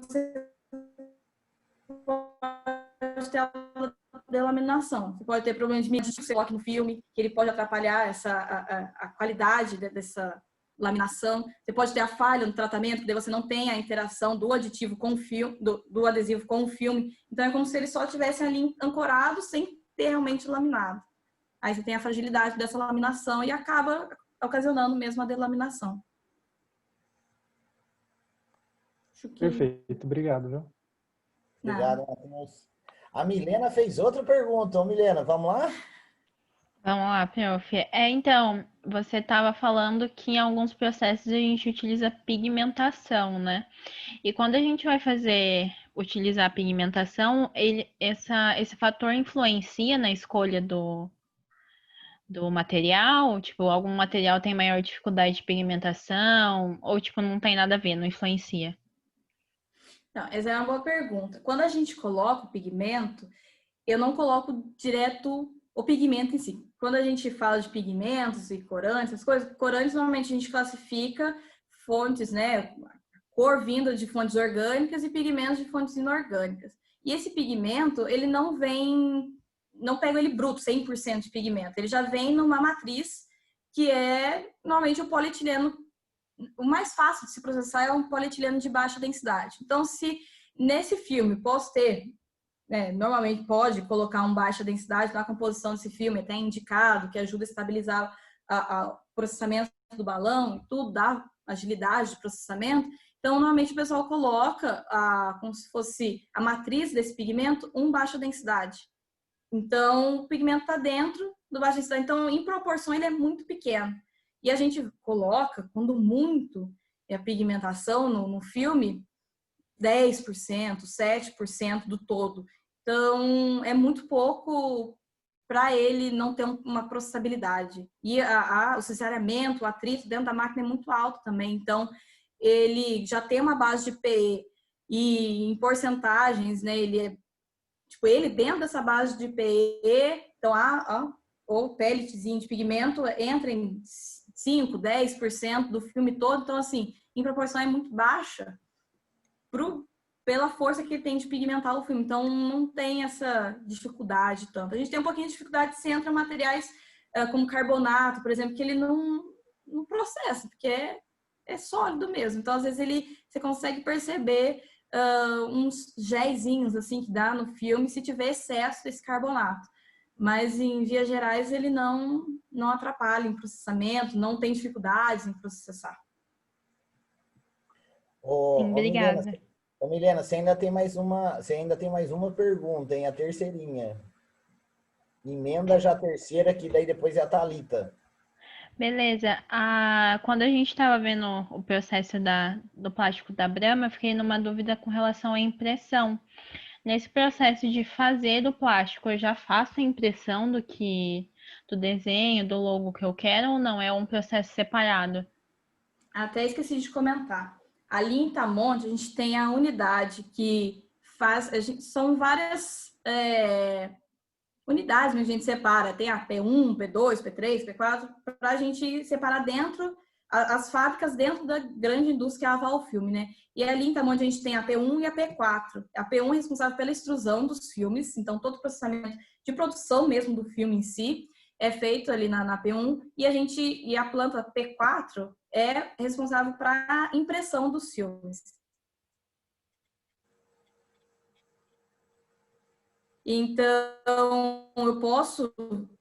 você pode ter a delaminação. Você pode ter problemas de medida que você coloca no filme, que ele pode atrapalhar a qualidade dessa laminação. Você pode ter a falha no tratamento, que daí você não tem a interação do aditivo com o filme, do adesivo com o filme. Então, é como se ele só tivesse ali ancorado sem ter realmente laminado. Aí você tem a fragilidade dessa laminação e acaba ocasionando mesmo a delaminação. Perfeito, obrigado, viu? Obrigado, Matheus. A Milena fez outra pergunta. Ô, Milena, vamos lá? Vamos lá, prof. Então, você estava falando que em alguns processos a gente utiliza pigmentação, né? E quando a gente vai utilizar a pigmentação, esse fator influencia na escolha do material? Tipo, algum material tem maior dificuldade de pigmentação? Ou, tipo, não tem nada a ver, não influencia? Não, essa é uma boa pergunta. Quando a gente coloca o pigmento, eu não coloco direto o pigmento em si. Quando a gente fala de pigmentos e corantes, essas coisas, corantes normalmente a gente classifica fontes, né? Cor vinda de fontes orgânicas e pigmentos de fontes inorgânicas. E esse pigmento, ele não pega ele bruto, 100% de pigmento. Ele já vem numa matriz que é normalmente o polietileno. O mais fácil de se processar é um polietileno de baixa densidade. Então, se nesse filme posso ter, normalmente pode colocar um baixa densidade na composição desse filme, até indicado, que ajuda a estabilizar o processamento do balão e tudo, dá agilidade de processamento. Então, normalmente o pessoal coloca, como se fosse a matriz desse pigmento, baixa densidade. Então, o pigmento está dentro do baixa densidade. Então, em proporção, ele é muito pequeno. E a gente coloca, quando muito, a pigmentação no filme, 10%, 7% do todo. Então, é muito pouco para ele não ter uma processabilidade. E o sensoriamento, o atrito dentro da máquina é muito alto também. Então, ele já tem uma base de PE e em porcentagens, né, ele dentro dessa base de PE, então o pelletzinho de pigmento entra em 5, 10% do filme todo. Então, assim, em proporção é muito baixa pela força que ele tem de pigmentar o filme. Então, não tem essa dificuldade tanto. A gente tem um pouquinho de dificuldade se entra materiais como carbonato, por exemplo, que ele não processa, porque é sólido mesmo. Então, às vezes, você consegue perceber uns géisinhos, assim, que dá no filme se tiver excesso desse carbonato. Mas, em vias gerais, ele não atrapalha em processamento, não tem dificuldades em processar. Sim, obrigada. Milena, você ainda tem mais uma pergunta, hein? A terceirinha. Emenda já a terceira, que daí depois é a Thalita. Beleza. Quando a gente estava vendo o processo do plástico da Brahma, eu fiquei numa dúvida com relação à impressão. Nesse processo de fazer do plástico, eu já faço a impressão do desenho, do logo que eu quero, ou não? É um processo separado? Até esqueci de comentar. Ali em Tamonte, a gente tem a unidade que faz... são várias unidades que a gente separa. Tem a P1, P2, P3, P4, para a gente separar dentro, as fábricas dentro da grande indústria que é a Valfilme, né? E ali em Tamonte a gente tem a P1 e a P4. A P1 é responsável pela extrusão dos filmes, então todo o processamento de produção mesmo do filme em si é feito ali na P1, e a planta P4 é responsável para a impressão dos filmes. Então, eu posso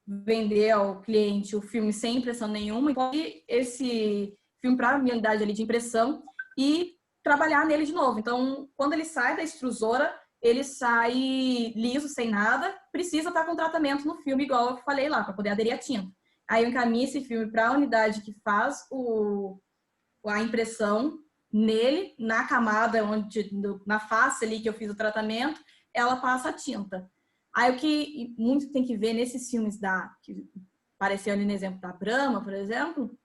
vender ao cliente o filme sem impressão nenhuma, e esse filme para a minha unidade ali de impressão e trabalhar nele de novo. Então, quando ele sai da extrusora, ele sai liso, sem nada, precisa estar com tratamento no filme, igual eu falei lá, para poder aderir a tinta. Aí eu encaminho esse filme para a unidade que faz a impressão nele, na camada, na face ali que eu fiz o tratamento, ela passa a tinta. Aí o que muito tem que ver nesses filmes que apareceu ali no exemplo da Brahma, por exemplo,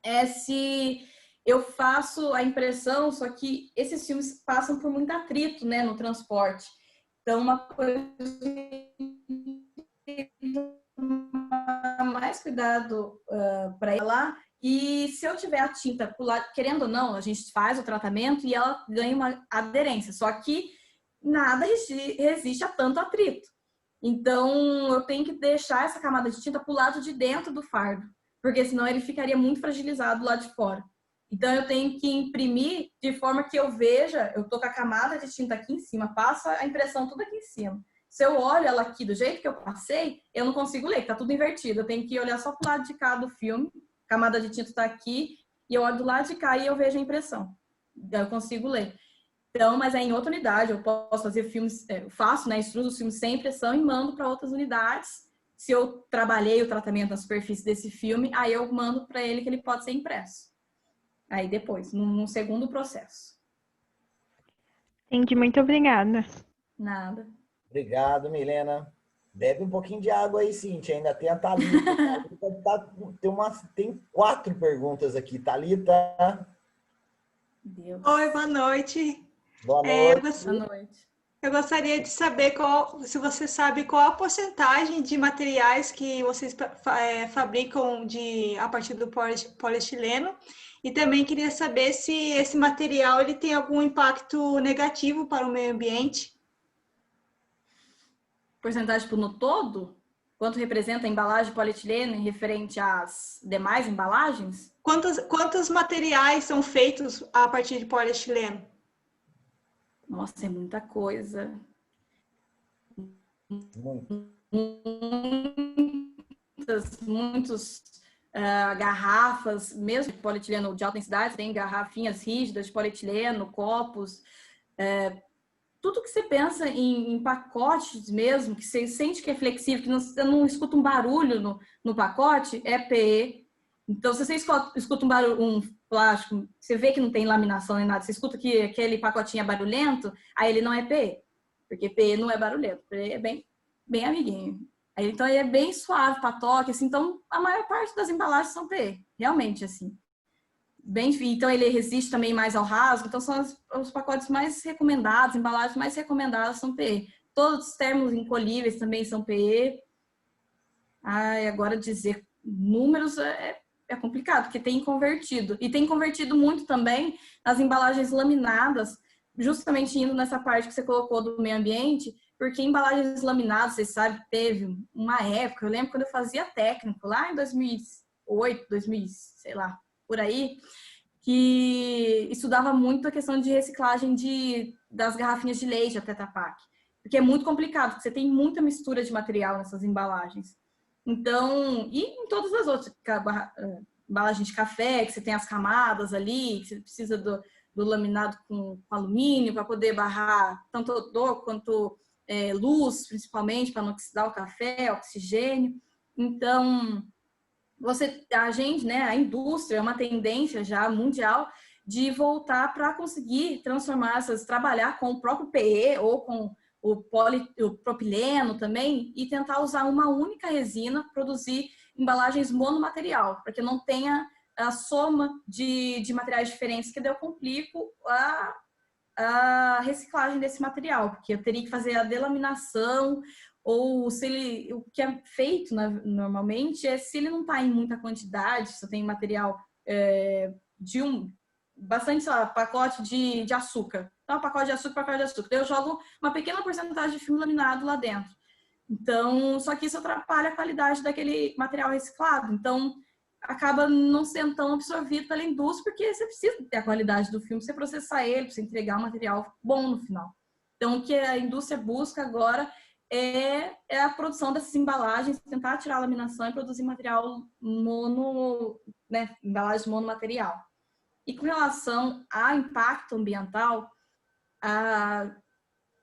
é se eu faço a impressão, só que esses filmes passam por muito atrito, né, no transporte. Então, uma coisa mais cuidado para ela. E se eu tiver a tinta pro lado, querendo ou não, a gente faz o tratamento e ela ganha uma aderência. Só que nada resiste a tanto atrito. Então, eu tenho que deixar essa camada de tinta pro lado de dentro do fardo, porque senão ele ficaria muito fragilizado lá de fora. Então, eu tenho que imprimir de forma que eu veja, eu tô com a camada de tinta aqui em cima, passa a impressão tudo aqui em cima. Se eu olho ela aqui do jeito que eu passei, eu não consigo ler, tá tudo invertido. Eu tenho que olhar só pro lado de cá do filme, a camada de tinta tá aqui, e eu olho do lado de cá e eu vejo a impressão. Daí eu consigo ler. Então, mas é em outra unidade, eu posso fazer filmes, eu faço, né, instruo os filmes sem impressão e mando para outras unidades. Se eu trabalhei o tratamento na superfície desse filme, aí eu mando para ele que ele pode ser impresso. Aí depois, num segundo processo. Entendi, muito obrigada. Nada. Obrigado, Milena. Bebe um pouquinho de água aí, Cíntia. Ainda tem a Thalita. Tem 4 perguntas aqui. Thalita. Deus. Oi, boa noite. Boa noite. Boa noite. Eu gostaria de saber se você sabe qual a porcentagem de materiais que vocês fabricam a partir do poliestileno, e também queria saber se esse material ele tem algum impacto negativo para o meio ambiente. Porcentagem no todo? Quanto representa a embalagem de polietileno em referente às demais embalagens? Quantos materiais são feitos a partir de poliestileno? Nossa, é muita coisa. Muitos garrafas, mesmo de polietileno de alta densidade, tem garrafinhas rígidas de polietileno, copos, tudo que você pensa em pacotes mesmo, que você sente que é flexível, que você não escuta um barulho no pacote, é PE. Então, se você escuta um barulho, um plástico, você vê que não tem laminação nem nada, você escuta que aquele pacotinho é barulhento, aí ele não é PE, porque PE não é barulhento, PE é bem amiguinho. Aí, então, ele é bem suave para toque, assim, então a maior parte das embalagens são PE, realmente, assim. Então, ele resiste também mais ao rasgo, então são os pacotes mais recomendados, embalagens mais recomendadas são PE. Todos os termos encolhíveis também são PE. Agora dizer números é complicado, porque tem convertido. E tem convertido muito também nas embalagens laminadas, justamente indo nessa parte que você colocou do meio ambiente, porque embalagens laminadas, vocês sabem, teve uma época, eu lembro quando eu fazia técnico, lá em 2008, 2000, sei lá, por aí, que estudava muito a questão de reciclagem das garrafinhas de leite, a Tetra Pak. Porque é muito complicado, porque você tem muita mistura de material nessas embalagens. Então, e em todas as outras, embalagem de café, que você tem as camadas ali, que você precisa do laminado com alumínio para poder barrar tanto odor quanto luz, principalmente, para não oxidar o café, oxigênio. Então, a gente, né, a indústria, é uma tendência já mundial de voltar para conseguir transformar trabalhar com o próprio PE ou com o propileno também, e tentar usar uma única resina, produzir embalagens monomaterial, para que não tenha a soma de materiais diferentes, que daí eu complico a reciclagem desse material, porque eu teria que fazer a delaminação, ou o que é feito normalmente é se ele não está em muita quantidade, se eu tenho material bastante, sei lá, pacote de açúcar. Então, pacote de açúcar. Daí eu jogo uma pequena porcentagem de filme laminado lá dentro. Então, só que isso atrapalha a qualidade daquele material reciclado. Então, acaba não sendo tão absorvido pela indústria, porque você precisa ter a qualidade do filme, você processar ele, para você entregar um material bom no final. Então, o que a indústria busca agora é a produção dessas embalagens, tentar tirar a laminação e produzir material embalagem monomaterial. E com relação ao impacto ambiental,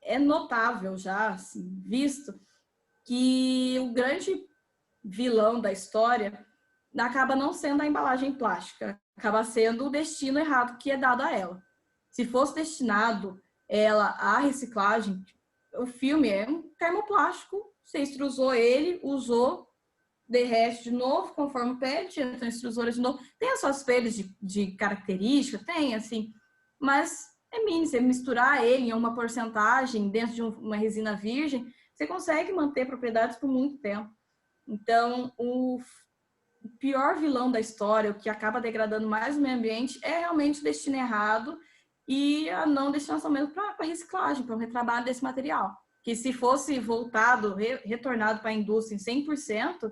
é notável já, assim, visto que o grande vilão da história acaba não sendo a embalagem plástica, acaba sendo o destino errado que é dado a ela. Se fosse destinado ela à reciclagem, o filme é um termoplástico, você extrusou ele, usou, derrete de novo, conforme o PET, então extrusora de novo. Tem as suas perdas de característica, tem, assim, mas é mínimo. Você misturar ele em uma porcentagem dentro de uma resina virgem, você consegue manter propriedades por muito tempo. Então, o pior vilão da história, o que acaba degradando mais o meio ambiente, é realmente o destino errado e a não destinação mesmo para reciclagem, para o retrabalho desse material. Que se fosse voltado, retornado para a indústria em 100%,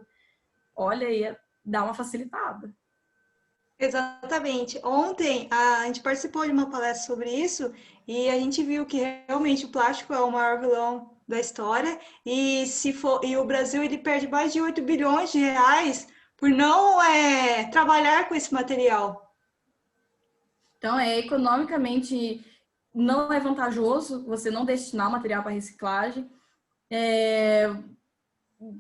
olha, ia dar uma facilitada. Exatamente. Ontem a gente participou de uma palestra sobre isso e a gente viu que realmente o plástico é o maior vilão da história e o Brasil ele perde mais de 8 bilhões de reais por não trabalhar com esse material. Então, economicamente não é vantajoso você não destinar o material para reciclagem,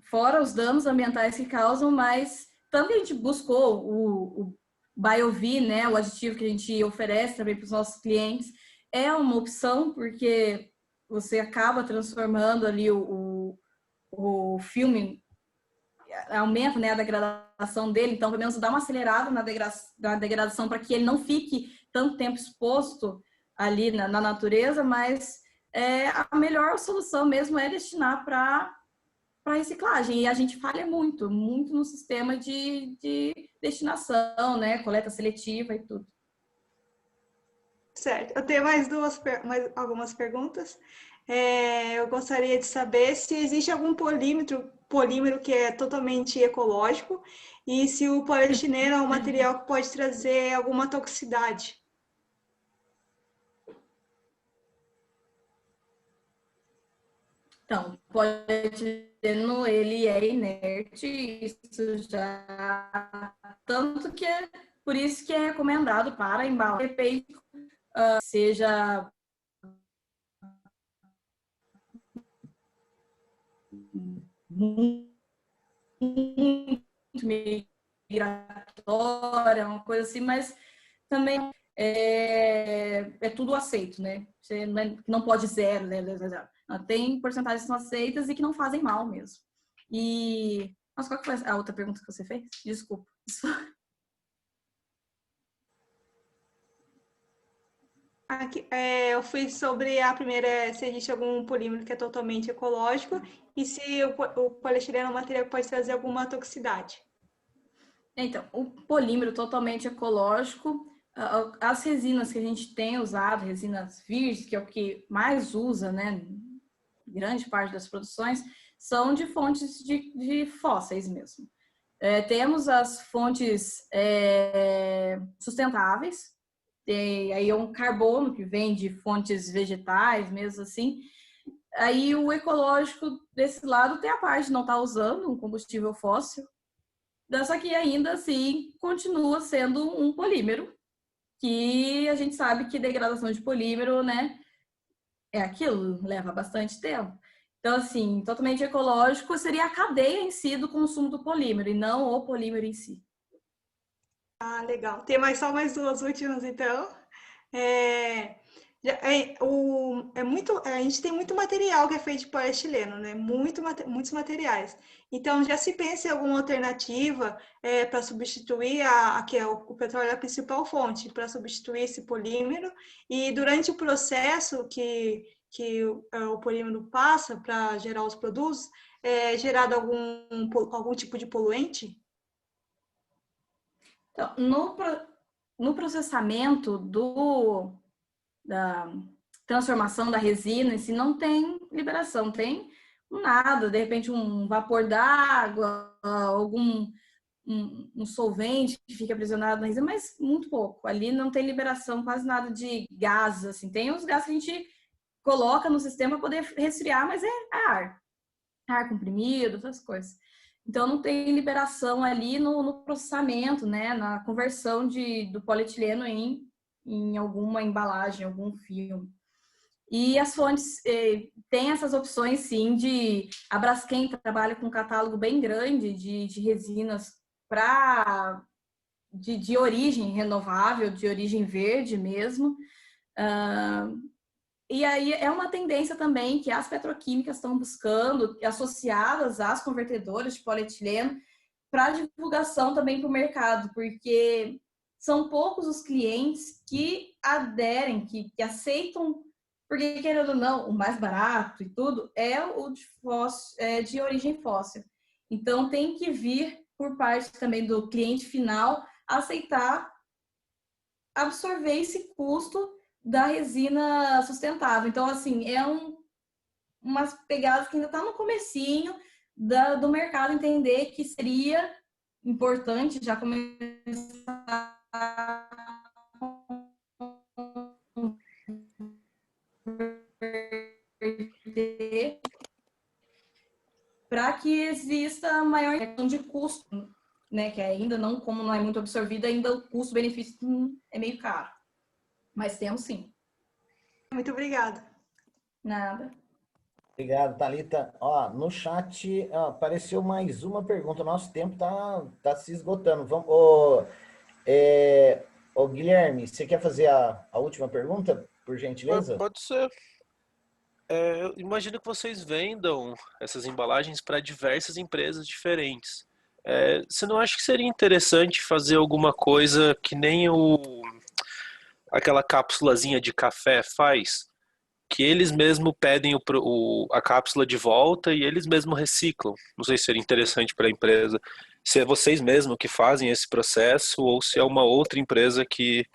fora os danos ambientais que causam, mas tanto que a gente buscou o BioV, né, o aditivo que a gente oferece também para os nossos clientes, é uma opção, porque você acaba transformando ali o filme, aumenta, né, a degradação dele, então pelo menos dá uma acelerada na degradação para que ele não fique tanto tempo exposto ali na natureza, mas a melhor solução mesmo é destinar para reciclagem. E a gente falha muito no sistema de destinação, né, coleta seletiva e tudo. Certo. Eu tenho mais algumas perguntas. Eu gostaria de saber se existe algum polímero que é totalmente ecológico e se o poliestireno é um material que pode trazer alguma toxicidade. Então, o poliestireno, ele é inerte, isso já... Tanto que por isso que é recomendado para embalar, seja muito migratória, uma coisa assim, mas também é tudo aceito, né? Você não pode zero, né? Tem porcentagens que são aceitas e que não fazem mal mesmo. E... Nossa, qual que foi a outra pergunta que você fez? Desculpa. Aqui, eu fiz sobre a primeira, se existe algum polímero que é totalmente ecológico e se o poliestireno é um material que pode trazer alguma toxicidade. Então, o polímero totalmente ecológico, as resinas que a gente tem usado, resinas virgens, que é o que mais usa, né, grande parte das produções, são de fontes de fósseis mesmo. Temos as fontes sustentáveis, tem aí um carbono que vem de fontes vegetais, mesmo assim. Aí o ecológico desse lado tem a parte de não estar usando um combustível fóssil, só que ainda assim continua sendo um polímero, que a gente sabe que degradação de polímero, né, é aquilo, leva bastante tempo. Então, assim, totalmente ecológico seria a cadeia em si do consumo do polímero e não o polímero em si. Ah, legal. Tem só mais duas últimas, então. A gente tem muito material que é feito de poliestireno, né? Muitos materiais. Então, já se pensa em alguma alternativa para substituir que é o petróleo é a principal fonte, para substituir esse polímero. E durante o processo que o polímero passa para gerar os produtos, é gerado algum tipo de poluente? Então, no processamento da transformação da resina, se não tem liberação, tem nada, de repente um vapor d'água, algum um solvente que fica aprisionado na resina, mas muito pouco. Ali não tem liberação, quase nada de gases, assim. Tem os gases que a gente coloca no sistema para poder resfriar, mas é ar comprimido, essas coisas. Então, não tem liberação ali no processamento, né? Na conversão do polietileno em alguma embalagem, algum filme. E as fontes têm essas opções, sim, a Braskem trabalha com um catálogo bem grande de resinas de origem renovável, de origem verde mesmo. E aí é uma tendência também que as petroquímicas estão buscando, associadas às convertedoras de polietileno, para divulgação também para o mercado, porque são poucos os clientes que aderem, que aceitam, porque querendo ou não, o mais barato e tudo é o de origem fóssil. Então tem que vir por parte também do cliente final aceitar absorver esse custo da resina sustentável. Então, assim, umas pegadas que ainda está no comecinho do mercado entender que seria importante já começar para que exista maior questão de custo, né? Que ainda não, como não é muito absorvido, ainda o custo-benefício é meio caro. Mas temos sim. Muito obrigada. Nada. Obrigado, Thalita. Ó, no chat apareceu mais uma pergunta. Nosso tempo tá se esgotando. Vamos, Guilherme, você quer fazer a última pergunta, por gentileza? Pode ser. Eu imagino que vocês vendam essas embalagens para diversas empresas diferentes. Você não acha que seria interessante fazer alguma coisa que nem aquela cápsulazinha de café faz? Que eles mesmos pedem a cápsula de volta e eles mesmos reciclam. Não sei se seria interessante para a empresa. Se é vocês mesmos que fazem esse processo ou se é uma outra empresa que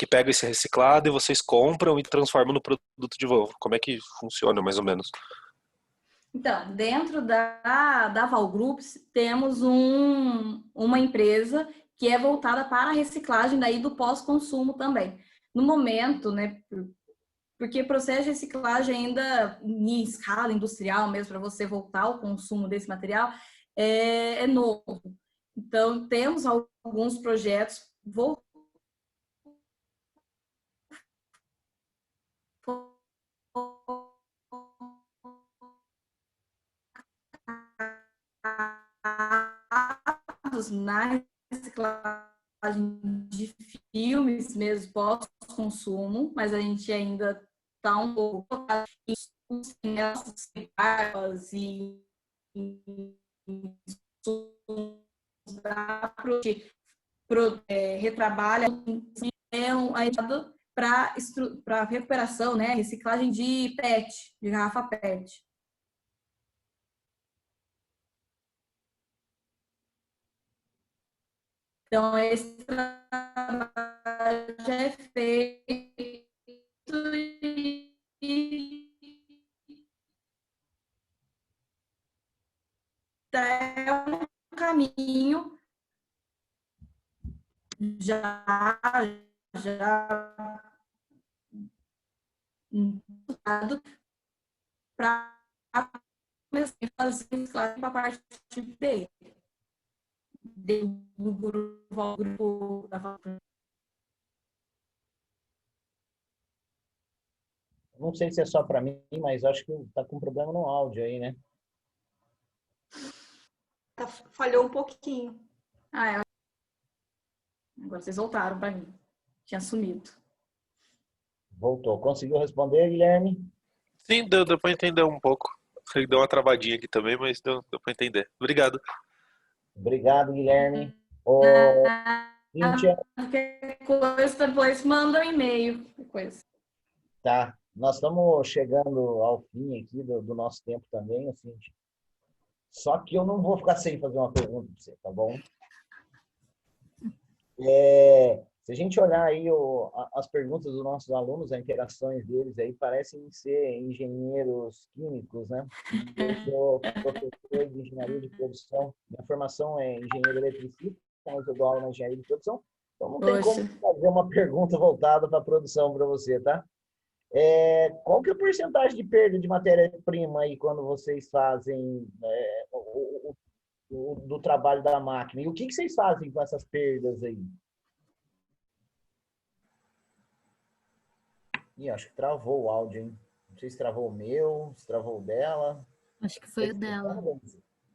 pega esse reciclado e vocês compram e transformam no produto de novo. Como é que funciona, mais ou menos? Então, dentro da Val Groups, temos uma empresa que é voltada para a reciclagem daí do pós-consumo também. No momento, né, porque processo de reciclagem ainda em escala industrial mesmo, para você voltar ao consumo desse material, é novo. Então, temos alguns projetos voltados na reciclagem de filmes mesmo pós-consumo, mas a gente ainda está um pouco retrabalha para recuperação, né? Reciclagem de PET, de garrafa PET. Então, esse trabalho já é feito e é um caminho já para começar a fazer reciclagem para a parte dele. Do grupo da faculdade. Não sei se é só para mim, mas acho que tá com problema no áudio aí, né? Falhou um pouquinho. Agora vocês voltaram para mim. Tinha sumido. Voltou. Conseguiu responder, Guilherme? Sim, deu para entender um pouco. Ele deu uma travadinha aqui também, mas deu para entender. Obrigado. Obrigado, Guilherme. Cíntia. Qualquer coisa, depois manda um e-mail. Tá. Nós estamos chegando ao fim aqui do nosso tempo também, Cíntia. Só que eu não vou ficar sem fazer uma pergunta para você, tá bom? Se a gente olhar aí as perguntas dos nossos alunos, as interações deles aí parecem ser engenheiros químicos, né? Eu sou professor de engenharia de produção. Minha formação é engenheiro eletricista, mas eu dou aula na engenharia de produção. Então não tem como fazer uma pergunta voltada para a produção para você, tá? Qual que é a porcentagem de perda de matéria-prima aí quando vocês fazem do trabalho da máquina? E o que vocês fazem com essas perdas aí? Ih, acho que travou o áudio, hein? Não sei se travou o meu, se travou o dela. Acho que foi o dela.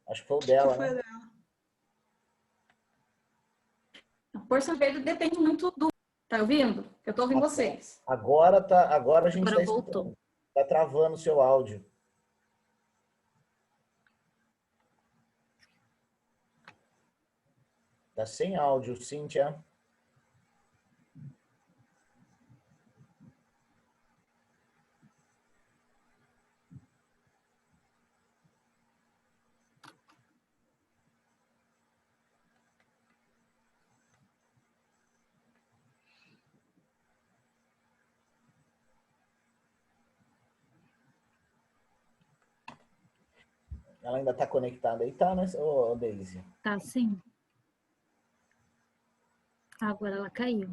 Acho que foi o dela, né? A porcentagem depende muito Tá ouvindo? Eu tô ouvindo vocês. Agora a gente Agora está voltou. escutando. Tá travando o seu áudio. Tá sem áudio, Cíntia. Ela ainda está conectada aí, tá, né, ô, Deise? Tá, sim. Agora ela caiu.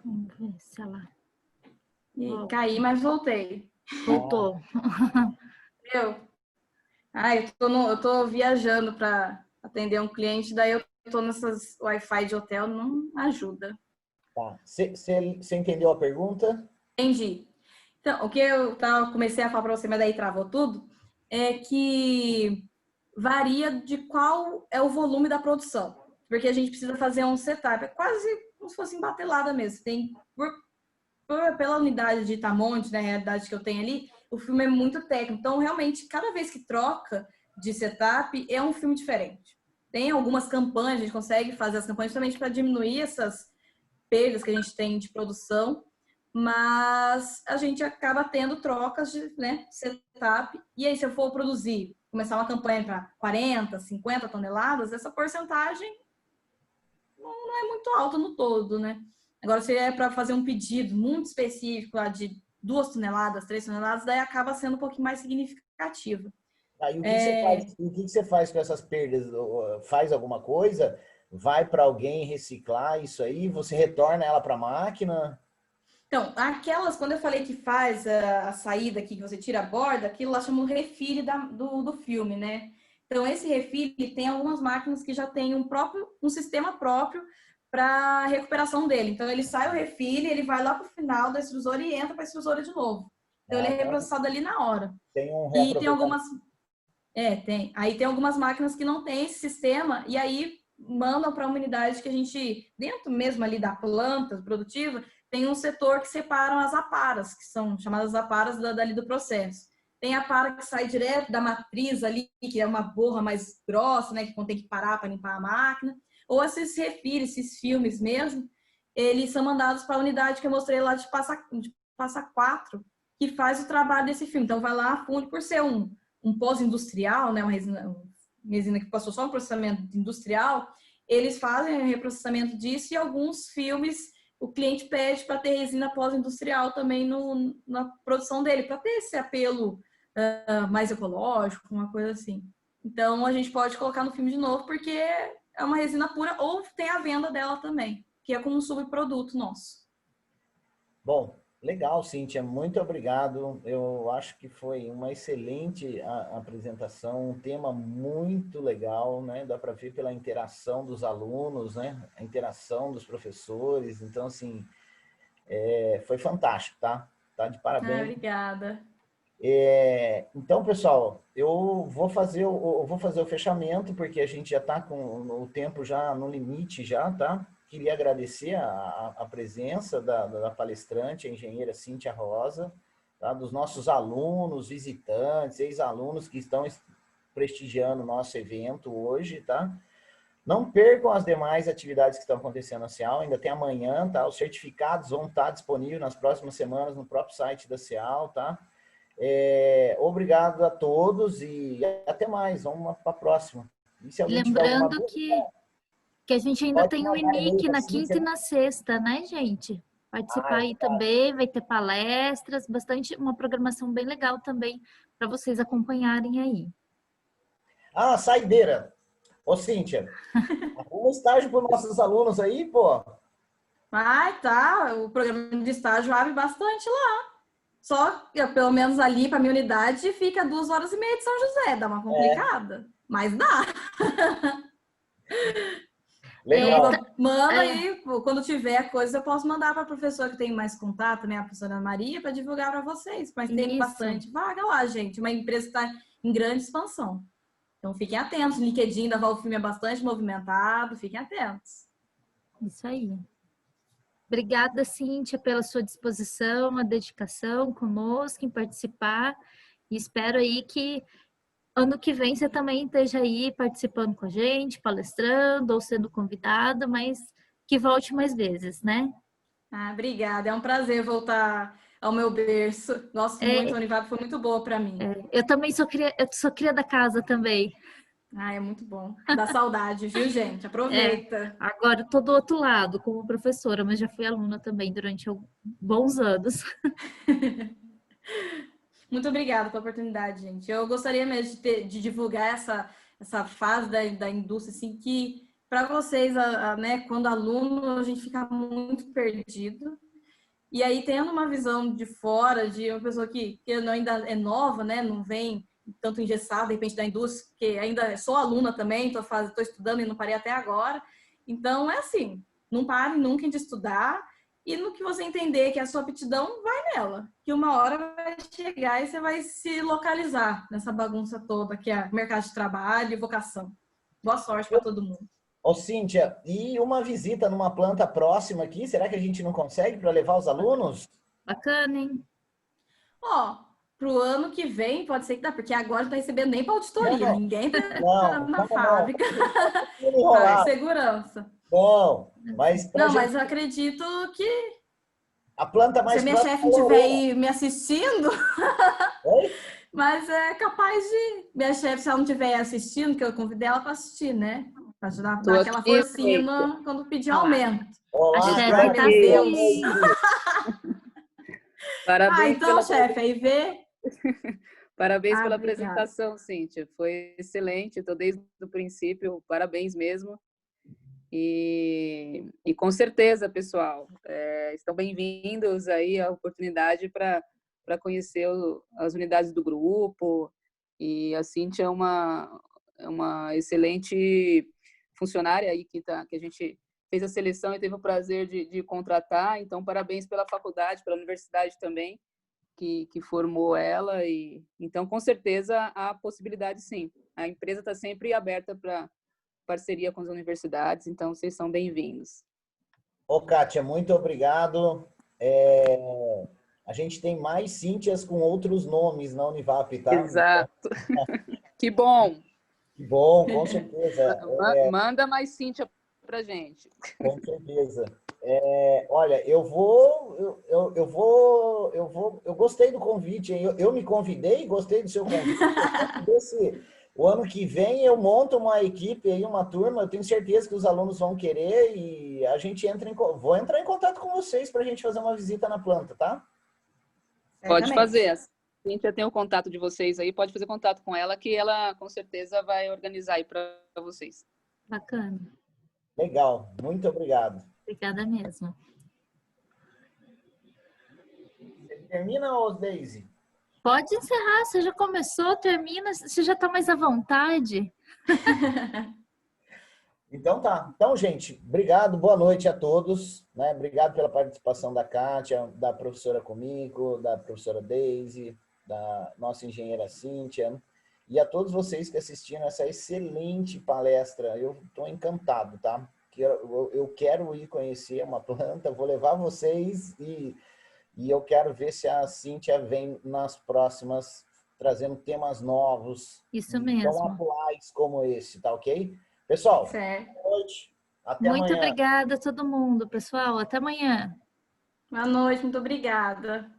Vamos ver se ela Caí, mas voltei. voltou. Eu tô viajando para atender um cliente, daí eu tô nessas Wi-Fi de hotel, não ajuda. Tá. Você entendeu a pergunta? Entendi. Então, o que eu comecei a falar para você, mas daí travou tudo, é que varia de qual é o volume da produção. Porque a gente precisa fazer um setup, é quase como se fosse embatelada mesmo. Tem, pela unidade de Itamonte, na realidade que eu tenho ali, o filme é muito técnico. Então, realmente, cada vez que troca de setup, é um filme diferente. Tem algumas campanhas, a gente consegue fazer as campanhas justamente para diminuir essas perdas que a gente tem de produção, mas a gente acaba tendo trocas de, né, setup. E aí, se eu for produzir, começar uma campanha para 40, 50 toneladas, essa porcentagem não é muito alta no todo, né? Agora, se é para fazer um pedido muito específico, de 2 toneladas, 3 toneladas, daí acaba sendo um pouquinho mais significativo. Aí o que você faz com essas perdas? Faz alguma coisa? Vai para alguém reciclar isso aí? Você retorna ela para a máquina? Então, aquelas, quando eu falei que faz a saída aqui, que você tira a borda, aquilo lá chama o refile do filme, né? Então, esse refile tem algumas máquinas que já tem um sistema próprio para recuperação dele. Então, ele sai o refile, ele vai lá para o final da extrusora e entra para a extrusora de novo. Então, ele é reprocessado ali na hora. Tem um E tem algumas... tem. Aí tem algumas máquinas que não tem esse sistema e aí mandam para uma unidade que a gente, dentro mesmo ali da planta produtiva, tem um setor que separam as aparas, que são chamadas aparas dali do processo. Tem a para que sai direto da matriz ali, que é uma borra mais grossa, né, que tem que parar para limpar a máquina. Ou esses refis, esses filmes mesmo, eles são mandados para a unidade que eu mostrei lá de Passa Quatro, que faz o trabalho desse filme. Então, vai lá, funde, por ser um pós-industrial, né, uma resina que passou só um processamento industrial, eles fazem o reprocessamento disso e alguns filmes o cliente pede para ter resina pós-industrial também na produção dele, para ter esse apelo mais ecológico, uma coisa assim. Então, a gente pode colocar no filme de novo, porque é uma resina pura, ou tem a venda dela também, que é como um subproduto nosso. Bom, legal, Cíntia, muito obrigado. Eu acho que foi uma excelente apresentação, um tema muito legal, né? Dá para ver pela interação dos alunos, né? A interação dos professores. Então, assim, foi fantástico, tá? Tá de parabéns. Obrigada. Então, pessoal, eu vou fazer o fechamento, porque a gente já está com o tempo já no limite, já, tá? Queria agradecer a presença da palestrante, a engenheira Cíntia Rosa, tá? Dos nossos alunos, visitantes, ex-alunos que estão prestigiando o nosso evento hoje, tá? Não percam as demais atividades que estão acontecendo na CEAL, ainda tem amanhã, tá? Os certificados vão estar disponíveis nas próximas semanas no próprio site da CEAL, tá? Obrigado a todos e até mais, vamos para a próxima. E se alguém lembrando que a gente ainda tem o INIC na quinta e na sexta, né, gente? Participar aí também, vai ter palestras, uma programação bem legal também para vocês acompanharem aí. Saideira. Ô, Cíntia, arruma estágio para os nossos alunos aí, pô. Tá, o programa de estágio abre bastante lá. Só que, pelo menos ali, para a minha unidade, fica 2h30 de São José. Dá uma complicada, mas dá. Legal. Manda aí, quando tiver coisa, eu posso mandar para a professora que tem mais contato, né, a professora Maria, para divulgar para vocês. Mas tem bastante vaga lá, gente. Uma empresa que está em grande expansão. Então, fiquem atentos. O LinkedIn da Valfilme é bastante movimentado. Fiquem atentos. Isso aí. Obrigada, Cíntia, pela sua disposição, a dedicação conosco em participar. E espero aí que ano que vem você também esteja aí participando com a gente, palestrando ou sendo convidada, mas que volte mais vezes, né? Obrigada. É um prazer voltar ao meu berço. Gosto muito, a Univap foi muito boa para mim. Eu também sou cria da casa também. É muito bom. Dá saudade, viu, gente? Aproveita. Agora eu tô do outro lado, como professora, mas já fui aluna também durante bons anos. Muito obrigada pela oportunidade, gente. Eu gostaria mesmo de divulgar essa fase da indústria, assim, que para vocês, né, quando aluno, a gente fica muito perdido. E aí, tendo uma visão de fora, de uma pessoa que ainda é nova, né, não vem tanto engessada, de repente, da indústria, que ainda sou aluna também, estou estudando e não parei até agora. Então, é assim, não pare nunca de estudar, e no que você entender que a sua aptidão, vai nela. Que uma hora vai chegar e você vai se localizar nessa bagunça toda que é mercado de trabalho e vocação. Boa sorte para todo mundo. Ô, Cíntia, e uma visita numa planta próxima aqui, será que a gente não consegue para levar os alunos? Bacana, hein? Pro ano que vem, pode ser que dá, porque agora não tá recebendo nem para auditoria. Ninguém tá na fábrica. Segurança. Não, mas... mas eu acredito que... A planta mais se a minha chefe estiver aí me assistindo... Oi? Mas é capaz de... Minha chefe, se ela não estiver assistindo, que eu convidei ela para assistir, né? Para ajudar, dar aquela forcinha quando pedir aumento. Olá, a chefe tá assim. Parabéns então, chefe, aí vê... Parabéns pela apresentação, Cíntia. Foi excelente, estou desde o princípio, parabéns mesmo. E com certeza, pessoal, estão bem-vindos aí à oportunidade para conhecer as unidades do grupo. E a Cíntia é uma excelente funcionária aí que a gente fez a seleção e teve o prazer de contratar. Então, parabéns pela faculdade, pela universidade também, que formou ela. E então, com certeza, há possibilidade, sim. A empresa está sempre aberta para parceria com as universidades, então vocês são bem-vindos. Ô, Kátia, muito obrigado. A gente tem mais Cíntias com outros nomes na Univap, tá? Exato. Que bom. Que bom, com certeza. Manda mais Cíntia pra gente. Com certeza. Olha, eu gostei do convite, hein? Eu me convidei, gostei do seu convite. O ano que vem eu monto uma equipe aí, uma turma, eu tenho certeza que os alunos vão querer e a gente vou entrar em contato com vocês para a gente fazer uma visita na planta, tá? Pode fazer. A Cíntia tem o contato de vocês aí, pode fazer contato com ela, que ela com certeza vai organizar aí para vocês. Bacana. Legal, muito obrigado. Obrigada mesmo. Você termina, ô Daisy? Pode encerrar, você já começou, termina, você já está mais à vontade. Então tá. Então, gente, obrigado, boa noite a todos, né? Obrigado pela participação da Kátia, da professora comigo, da professora Daisy, da nossa engenheira Cíntia, e a todos vocês que assistiram essa excelente palestra. Eu estou encantado, tá? Eu quero ir conhecer uma planta, vou levar vocês e eu quero ver se a Cíntia vem nas próximas trazendo temas novos. Isso mesmo. Tão atuais como esse, tá ok? Pessoal, boa noite. Até amanhã. Muito obrigada a todo mundo, pessoal. Até amanhã. Boa noite, muito obrigada.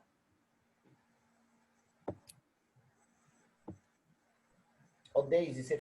Ô, Daisy, você